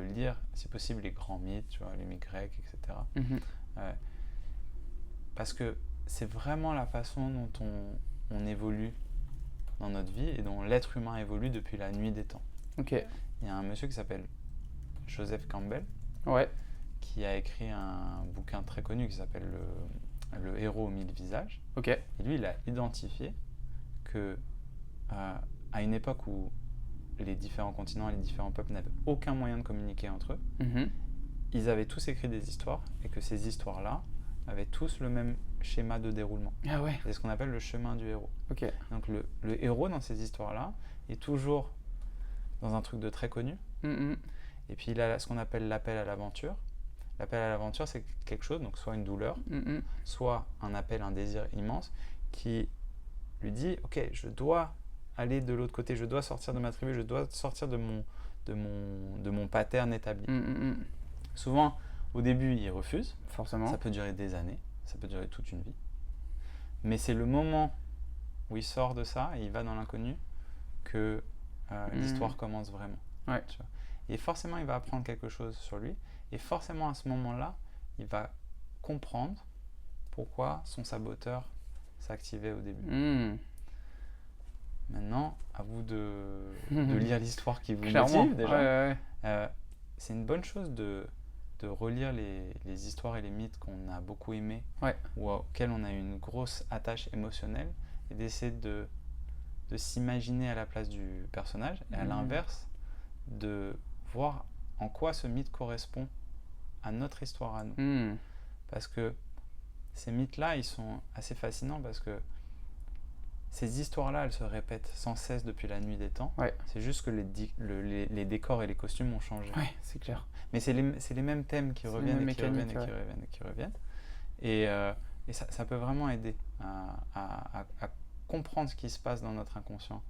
lire, si possible, les grands mythes, tu vois, les mythes grecs, etc. Parce que c'est vraiment la façon dont on évolue dans notre vie et dont l'être humain évolue depuis la nuit des temps. Il y a un monsieur qui s'appelle Joseph Campbell, qui a écrit un bouquin très connu qui s'appelle Le héros aux 1000 visages. Et lui, il a identifié que à une époque où les différents continents et les différents peuples n'avaient aucun moyen de communiquer entre eux, ils avaient tous écrit des histoires et que ces histoires-là avaient tous le même schéma de déroulement. C'est ce qu'on appelle le chemin du héros. Donc le héros dans ces histoires-là est toujours dans un truc de très connu. Et puis il a ce qu'on appelle l'appel à l'aventure. L'appel à l'aventure, c'est quelque chose, donc soit une douleur, soit un appel, un désir immense qui lui dit « Ok, je dois aller de l'autre côté, je dois sortir de ma tribu, je dois sortir de mon pattern établi. » Souvent, au début, il refuse. Forcément. Ça peut durer des années, ça peut durer toute une vie. Mais c'est le moment où il sort de ça et il va dans l'inconnu que l'histoire commence vraiment. Tu vois. Et forcément, il va apprendre quelque chose sur lui. Et forcément, à ce moment-là, il va comprendre pourquoi son saboteur s'activait au début. Maintenant, à vous de lire l'histoire qui vous motive déjà. C'est une bonne chose de relire les histoires et les mythes qu'on a beaucoup aimés ou auxquels on a une grosse attache émotionnelle et d'essayer de s'imaginer à la place du personnage et à l'inverse, de voir en quoi ce mythe correspond à notre histoire à nous. Parce que ces mythes-là, ils sont assez fascinants parce que ces histoires-là, elles se répètent sans cesse depuis la nuit des temps. C'est juste que les décors et les costumes ont changé. C'est clair. Mais c'est les mêmes thèmes qui reviennent et qui reviennent et qui reviennent et qui reviennent. Et ça peut vraiment aider à comprendre ce qui se passe dans notre inconscient.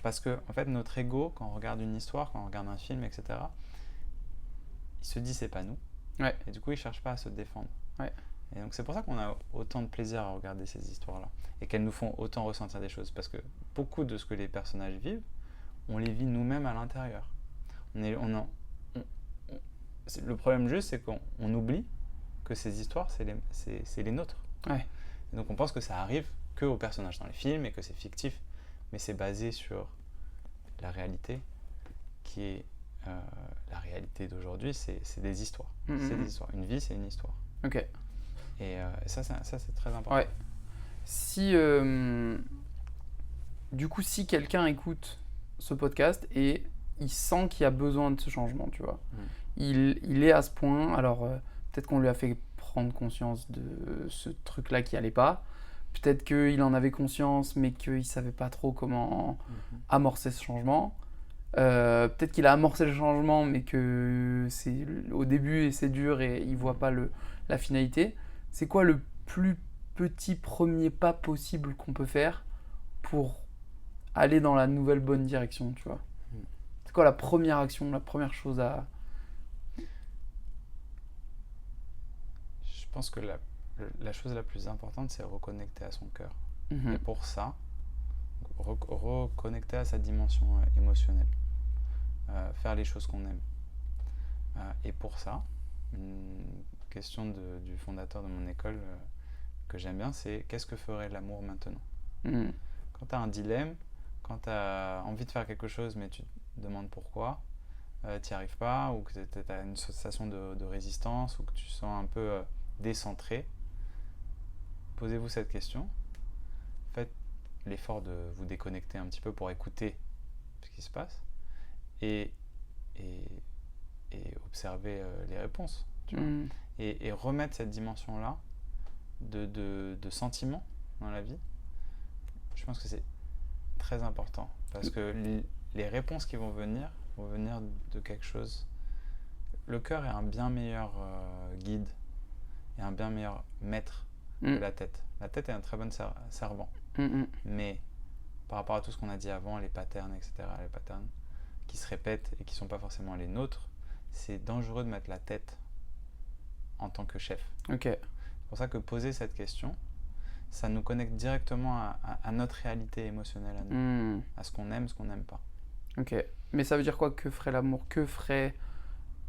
Parce que, en fait, notre ego, quand on regarde une histoire, quand on regarde un film, etc., il se dit c'est pas nous. Et du coup, il cherche pas à se défendre. Et donc, c'est pour ça qu'on a autant de plaisir à regarder ces histoires-là et qu'elles nous font autant ressentir des choses. Parce que beaucoup de ce que les personnages vivent, on les vit nous-mêmes à l'intérieur. Le problème juste, c'est qu'on oublie que ces histoires, c'est les nôtres. Et donc, on pense que ça arrive que aux personnages dans les films et que c'est fictif. Mais c'est basé sur la réalité qui est la réalité d'aujourd'hui, c'est des histoires. C'est des histoires. Une vie, c'est une histoire. Et ça, c'est très important. Si, du coup, si quelqu'un écoute ce podcast et il sent qu'il y a besoin de ce changement, tu vois, il est à ce point, alors peut-être qu'on lui a fait prendre conscience de ce truc-là qui allait pas, peut-être qu'il en avait conscience mais qu'il ne savait pas trop comment amorcer ce changement. Peut-être qu'il a amorcé le changement mais que c'est au début et c'est dur et il ne voit pas la finalité. C'est quoi le plus petit premier pas possible qu'on peut faire pour aller dans la nouvelle bonne direction, tu vois? C'est quoi la première action, la première chose à... Je pense que la chose la plus importante, c'est reconnecter à son cœur. Et pour ça, reconnecter à sa dimension émotionnelle. Faire les choses qu'on aime. Et pour ça, une question du fondateur de mon école que j'aime bien, c'est qu'est-ce que ferait l'amour maintenant? Quand tu as un dilemme, quand tu as envie de faire quelque chose mais tu te demandes pourquoi, tu n'y arrives pas, ou que tu as une sensation de résistance, ou que tu sens un peu décentré, posez-vous cette question. Faites l'effort de vous déconnecter un petit peu pour écouter ce qui se passe et observer les réponses. Tu vois. Et remettre cette dimension-là de sentiment dans la vie, je pense que c'est très important. Parce que les réponses qui vont venir de quelque chose. Le cœur est un bien meilleur guide et un bien meilleur maître que la tête. La tête est un très bon servant. Mais par rapport à tout ce qu'on a dit avant, les patterns, etc., les patterns qui se répètent et qui ne sont pas forcément les nôtres, c'est dangereux de mettre la tête en tant que chef. C'est pour ça que poser cette question, ça nous connecte directement à notre réalité émotionnelle, à nous, à ce qu'on aime, ce qu'on n'aime pas. Ok. Mais ça veut dire quoi? Que ferait l'amour?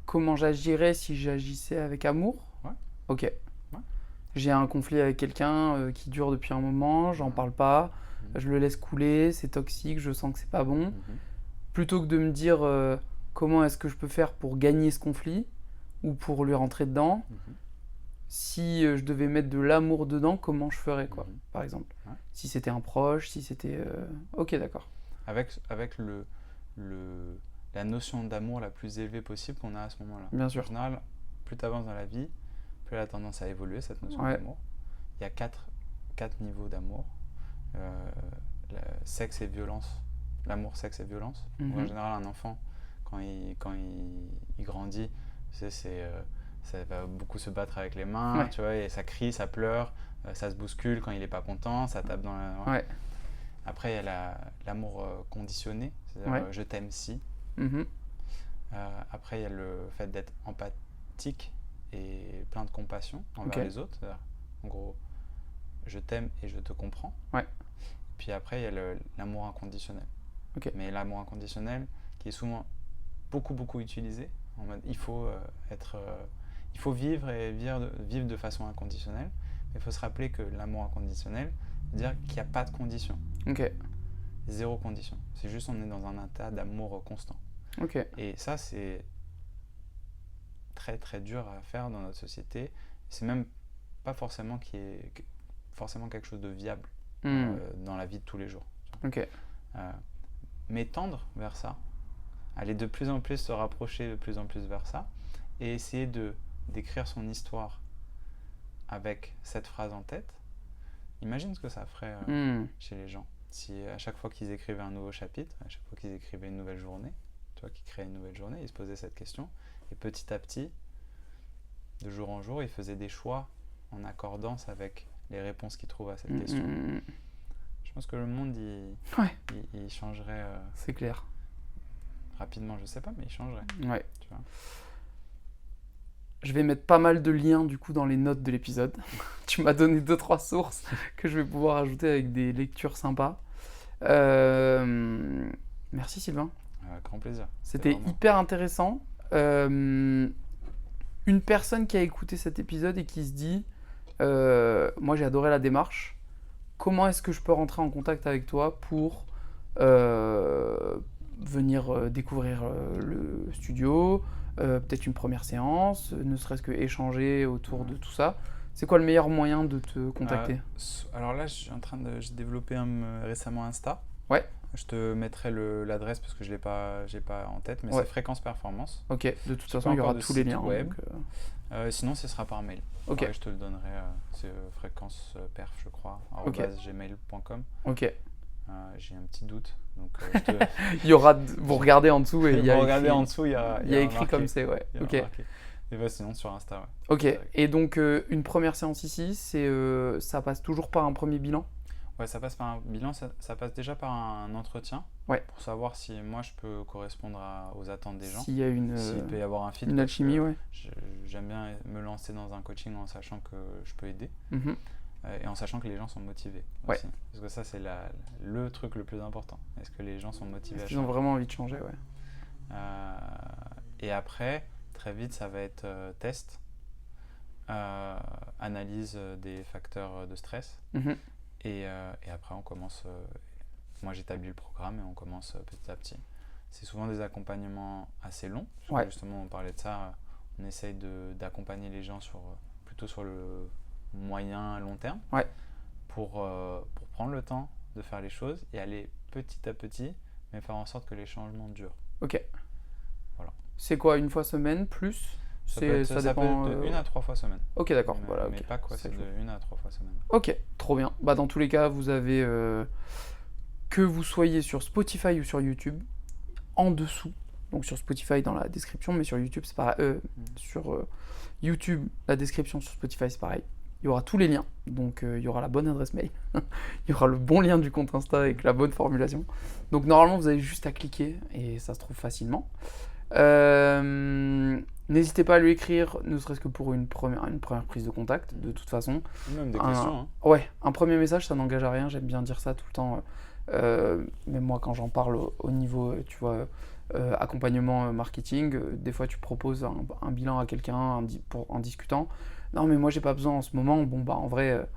Comment j'agirais si j'agissais avec amour? Ouais. Ok. Ouais. J'ai un conflit avec quelqu'un qui dure depuis un moment, j'en parle pas, je le laisse couler, c'est toxique, je sens que c'est pas bon. Plutôt que de me dire comment est-ce que je peux faire pour gagner ce conflit ou pour lui rentrer dedans, si je devais mettre de l'amour dedans, comment je ferais, quoi, par exemple. Si c'était un proche, si c'était... Ok, d'accord. Avec la notion d'amour la plus élevée possible qu'on a à ce moment-là. Bien sûr. En général, plus tu avances dans la vie, plus elle a tendance à évoluer, cette notion d'amour. Il y a quatre niveaux d'amour. Sexe et violence. L'amour, sexe et violence. Donc, en général, un enfant, quand il grandit, tu sais, ça va beaucoup se battre avec les mains, tu vois, et ça crie, ça pleure, ça se bouscule quand il n'est pas content, ça tape dans la... Après, il y a l'amour conditionné, c'est-à-dire je t'aime si. Après, il y a le fait d'être empathique et plein de compassion envers les autres. C'est-à-dire, en gros, je t'aime et je te comprends. Puis après, il y a l'amour inconditionnel. Mais l'amour inconditionnel, qui est souvent beaucoup utilisé, en mode il faut vivre et vivre de façon inconditionnelle. Mais il faut se rappeler que l'amour inconditionnel veut dire qu'il n'y a pas de condition. Zéro condition. C'est juste on est dans un état d'amour constant. Et ça, c'est très très dur à faire dans notre société. C'est même pas forcément quelque chose de viable dans la vie de tous les jours. Mais tendre vers ça, aller de plus en plus se rapprocher de plus en plus vers ça, et essayer d'écrire son histoire avec cette phrase en tête. Imagine ce que ça ferait chez les gens. Si à chaque fois qu'ils écrivaient un nouveau chapitre, à chaque fois qu'ils écrivaient une nouvelle journée, toi qui créais une nouvelle journée, ils se posaient cette question, et petit à petit, de jour en jour, ils faisaient des choix en accordance avec les réponses qu'ils trouvent à cette question. Je pense que le monde, il changerait. C'est clair. Rapidement, je sais pas, mais il changerait. Tu vois. Je vais mettre pas mal de liens du coup dans les notes de l'épisode. Tu m'as donné 2-3 sources que je vais pouvoir ajouter avec des lectures sympas. Merci Sylvain. Grand plaisir. C'était hyper intéressant. Une personne qui a écouté cet épisode et qui se dit moi j'ai adoré la démarche, comment est-ce que je peux rentrer en contact avec toi pour venir découvrir le studio, peut-être une première séance, ne serait-ce que échanger autour de tout ça. C'est quoi le meilleur moyen de te contacter? Alors là, j'ai développé récemment Insta. Je te mettrai l'adresse parce que je l'ai pas en tête, mais c'est Fréquence Performance. De toute façon, il y aura tous les liens. Web. Sinon, ce sera par mail. Je te le donnerai. C'est fréquenceperf, je crois, @gmail.com. J'ai un petit doute. Donc, il y aura, vous regardez en dessous et il y a écrit, en dessous, il y a écrit comme c'est. Et sinon, sur Insta. Et donc, une première séance ici, ça passe toujours par un premier bilan? Ça passe par un bilan, ça passe déjà par un entretien pour savoir si moi je peux correspondre aux attentes des gens. S'il peut y avoir un fit. Une alchimie, j'aime bien me lancer dans un coaching en sachant que je peux aider et en sachant que les gens sont motivés aussi. Parce que ça, c'est le truc le plus important. Est-ce que les gens sont motivés à changer ? Ils ont vraiment envie de changer, ouais. Et après, très vite, ça va être test, analyse des facteurs de stress. Et après, on commence... moi, j'établis le programme et on commence petit à petit. C'est souvent des accompagnements assez longs. Justement, on parlait de ça. On essaye d'accompagner les gens plutôt sur le moyen long terme pour prendre le temps de faire les choses et aller petit à petit, mais faire en sorte que les changements durent. Ok. Voilà. C'est quoi, une fois semaine, plus ? Ça peut être de 1 à 3 fois semaine. Ok, d'accord. Mais pas quoi, c'est de 1 à 3 fois semaine. Ok, trop bien. Bah, dans tous les cas, vous avez, que vous soyez sur Spotify ou sur YouTube, en dessous, donc sur Spotify dans la description, mais sur YouTube c'est pareil, sur YouTube, la description, sur Spotify c'est pareil. Il y aura tous les liens, donc il y aura la bonne adresse mail, il y aura le bon lien du compte Insta avec la bonne formulation. Donc normalement vous avez juste à cliquer et ça se trouve facilement. N'hésitez pas à lui écrire, ne serait-ce que pour une première prise de contact, de toute façon. Même des questions. Ouais, un premier message, ça n'engage à rien, j'aime bien dire ça tout le temps. Même moi, quand j'en parle au niveau, tu vois, accompagnement marketing, des fois tu proposes un bilan à quelqu'un en discutant. Non, mais moi j'ai pas besoin en ce moment. Bon, bah en vrai,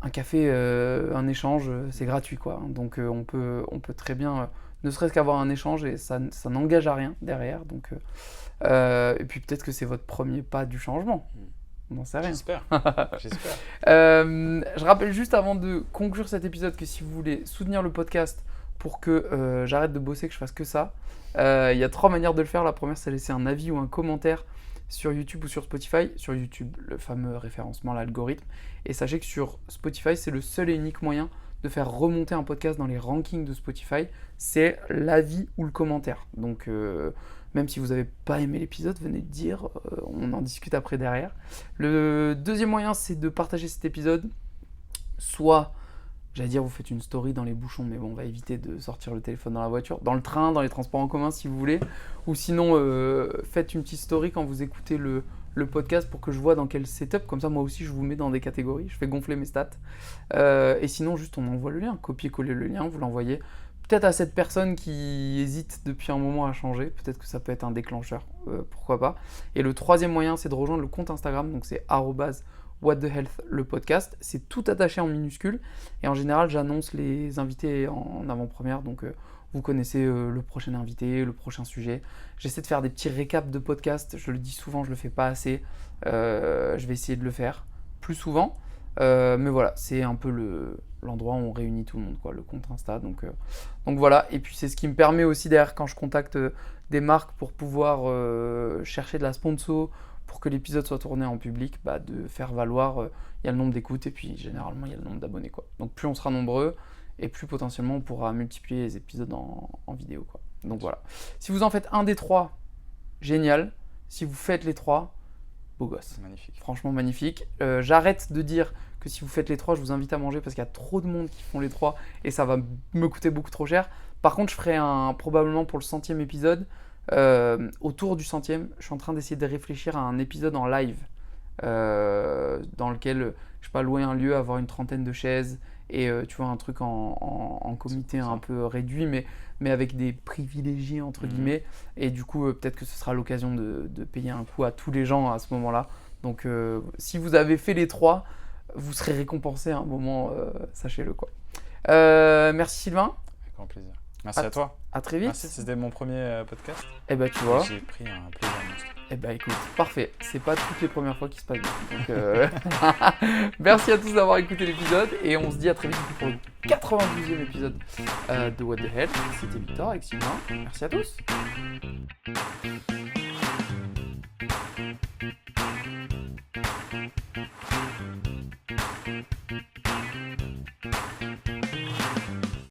un café, un échange, c'est gratuit, quoi. Donc on peut très bien, ne serait-ce qu'avoir un échange et ça n'engage à rien derrière. Donc, et puis peut-être que c'est votre premier pas du changement. On n'en sait rien. J'espère. Je rappelle juste avant de conclure cet épisode que si vous voulez soutenir le podcast pour que j'arrête de bosser, que je fasse que ça, il y a 3 manières de le faire. La première, c'est laisser un avis ou un commentaire sur YouTube ou sur Spotify. Sur YouTube, le fameux référencement, l'algorithme. Et sachez que sur Spotify, c'est le seul et unique moyen de faire remonter un podcast dans les rankings de Spotify. C'est l'avis ou le commentaire. Donc, même si vous n'avez pas aimé l'épisode, venez le dire, on en discute après derrière. Le deuxième moyen, c'est de partager cet épisode. Soit, j'allais dire, vous faites une story dans les bouchons, mais bon, on va éviter de sortir le téléphone dans la voiture, dans le train, dans les transports en commun si vous voulez. Ou sinon, faites une petite story quand vous écoutez le podcast pour que je vois dans quel setup. Comme ça, moi aussi, je vous mets dans des catégories. Je fais gonfler mes stats. Et sinon, juste, on envoie le lien. Copier-coller le lien, vous l'envoyez. Peut-être à cette personne qui hésite depuis un moment à changer, peut-être que ça peut être un déclencheur, pourquoi pas. Et le troisième moyen, c'est de rejoindre le compte Instagram, donc c'est @whatthehealth le podcast. C'est tout attaché en minuscules, et en général, j'annonce les invités en avant-première, donc vous connaissez le prochain invité, le prochain sujet. J'essaie de faire des petits récaps de podcasts, je le dis souvent, je le fais pas assez, je vais essayer de le faire plus souvent. Mais voilà, c'est un peu l'endroit où on réunit tout le monde, quoi, le compte Insta. Donc voilà, et puis c'est ce qui me permet aussi derrière quand je contacte des marques pour pouvoir chercher de la sponsor, pour que l'épisode soit tourné en public, bah, de faire valoir, il y a le nombre d'écoutes et puis généralement il y a le nombre d'abonnés, quoi. Donc plus on sera nombreux et plus potentiellement on pourra multiplier les épisodes en vidéo, quoi. Donc voilà, si vous en faites un des 3, génial. Si vous faites les 3, beau gosse. Magnifique. Franchement magnifique. J'arrête de dire que si vous faites les 3, je vous invite à manger parce qu'il y a trop de monde qui font les 3 et ça va me coûter beaucoup trop cher. Par contre, je ferai probablement pour le 100e épisode, autour du 100e, je suis en train d'essayer de réfléchir à un épisode en live dans lequel, je sais pas, louer un lieu, avoir une 30aine de chaises et tu vois, un truc en comité un peu réduit, mais avec des privilégiés entre guillemets, et du coup peut-être que ce sera l'occasion de payer un coup à tous les gens à ce moment-là. Donc si vous avez fait les 3, vous serez récompensé à un moment, sachez-le, quoi. Merci Sylvain. Avec grand plaisir. Merci à toi. À très vite. Merci, c'était mon premier podcast. Et bah tu vois. J'ai pris un plaisir monstre. Et bah écoute, parfait. C'est pas toutes les premières fois qui se passe bien. Donc merci à tous d'avoir écouté l'épisode et on se dit à très vite pour le 92e épisode de What the Health. C'était Victor avec Sylvain. Merci à tous.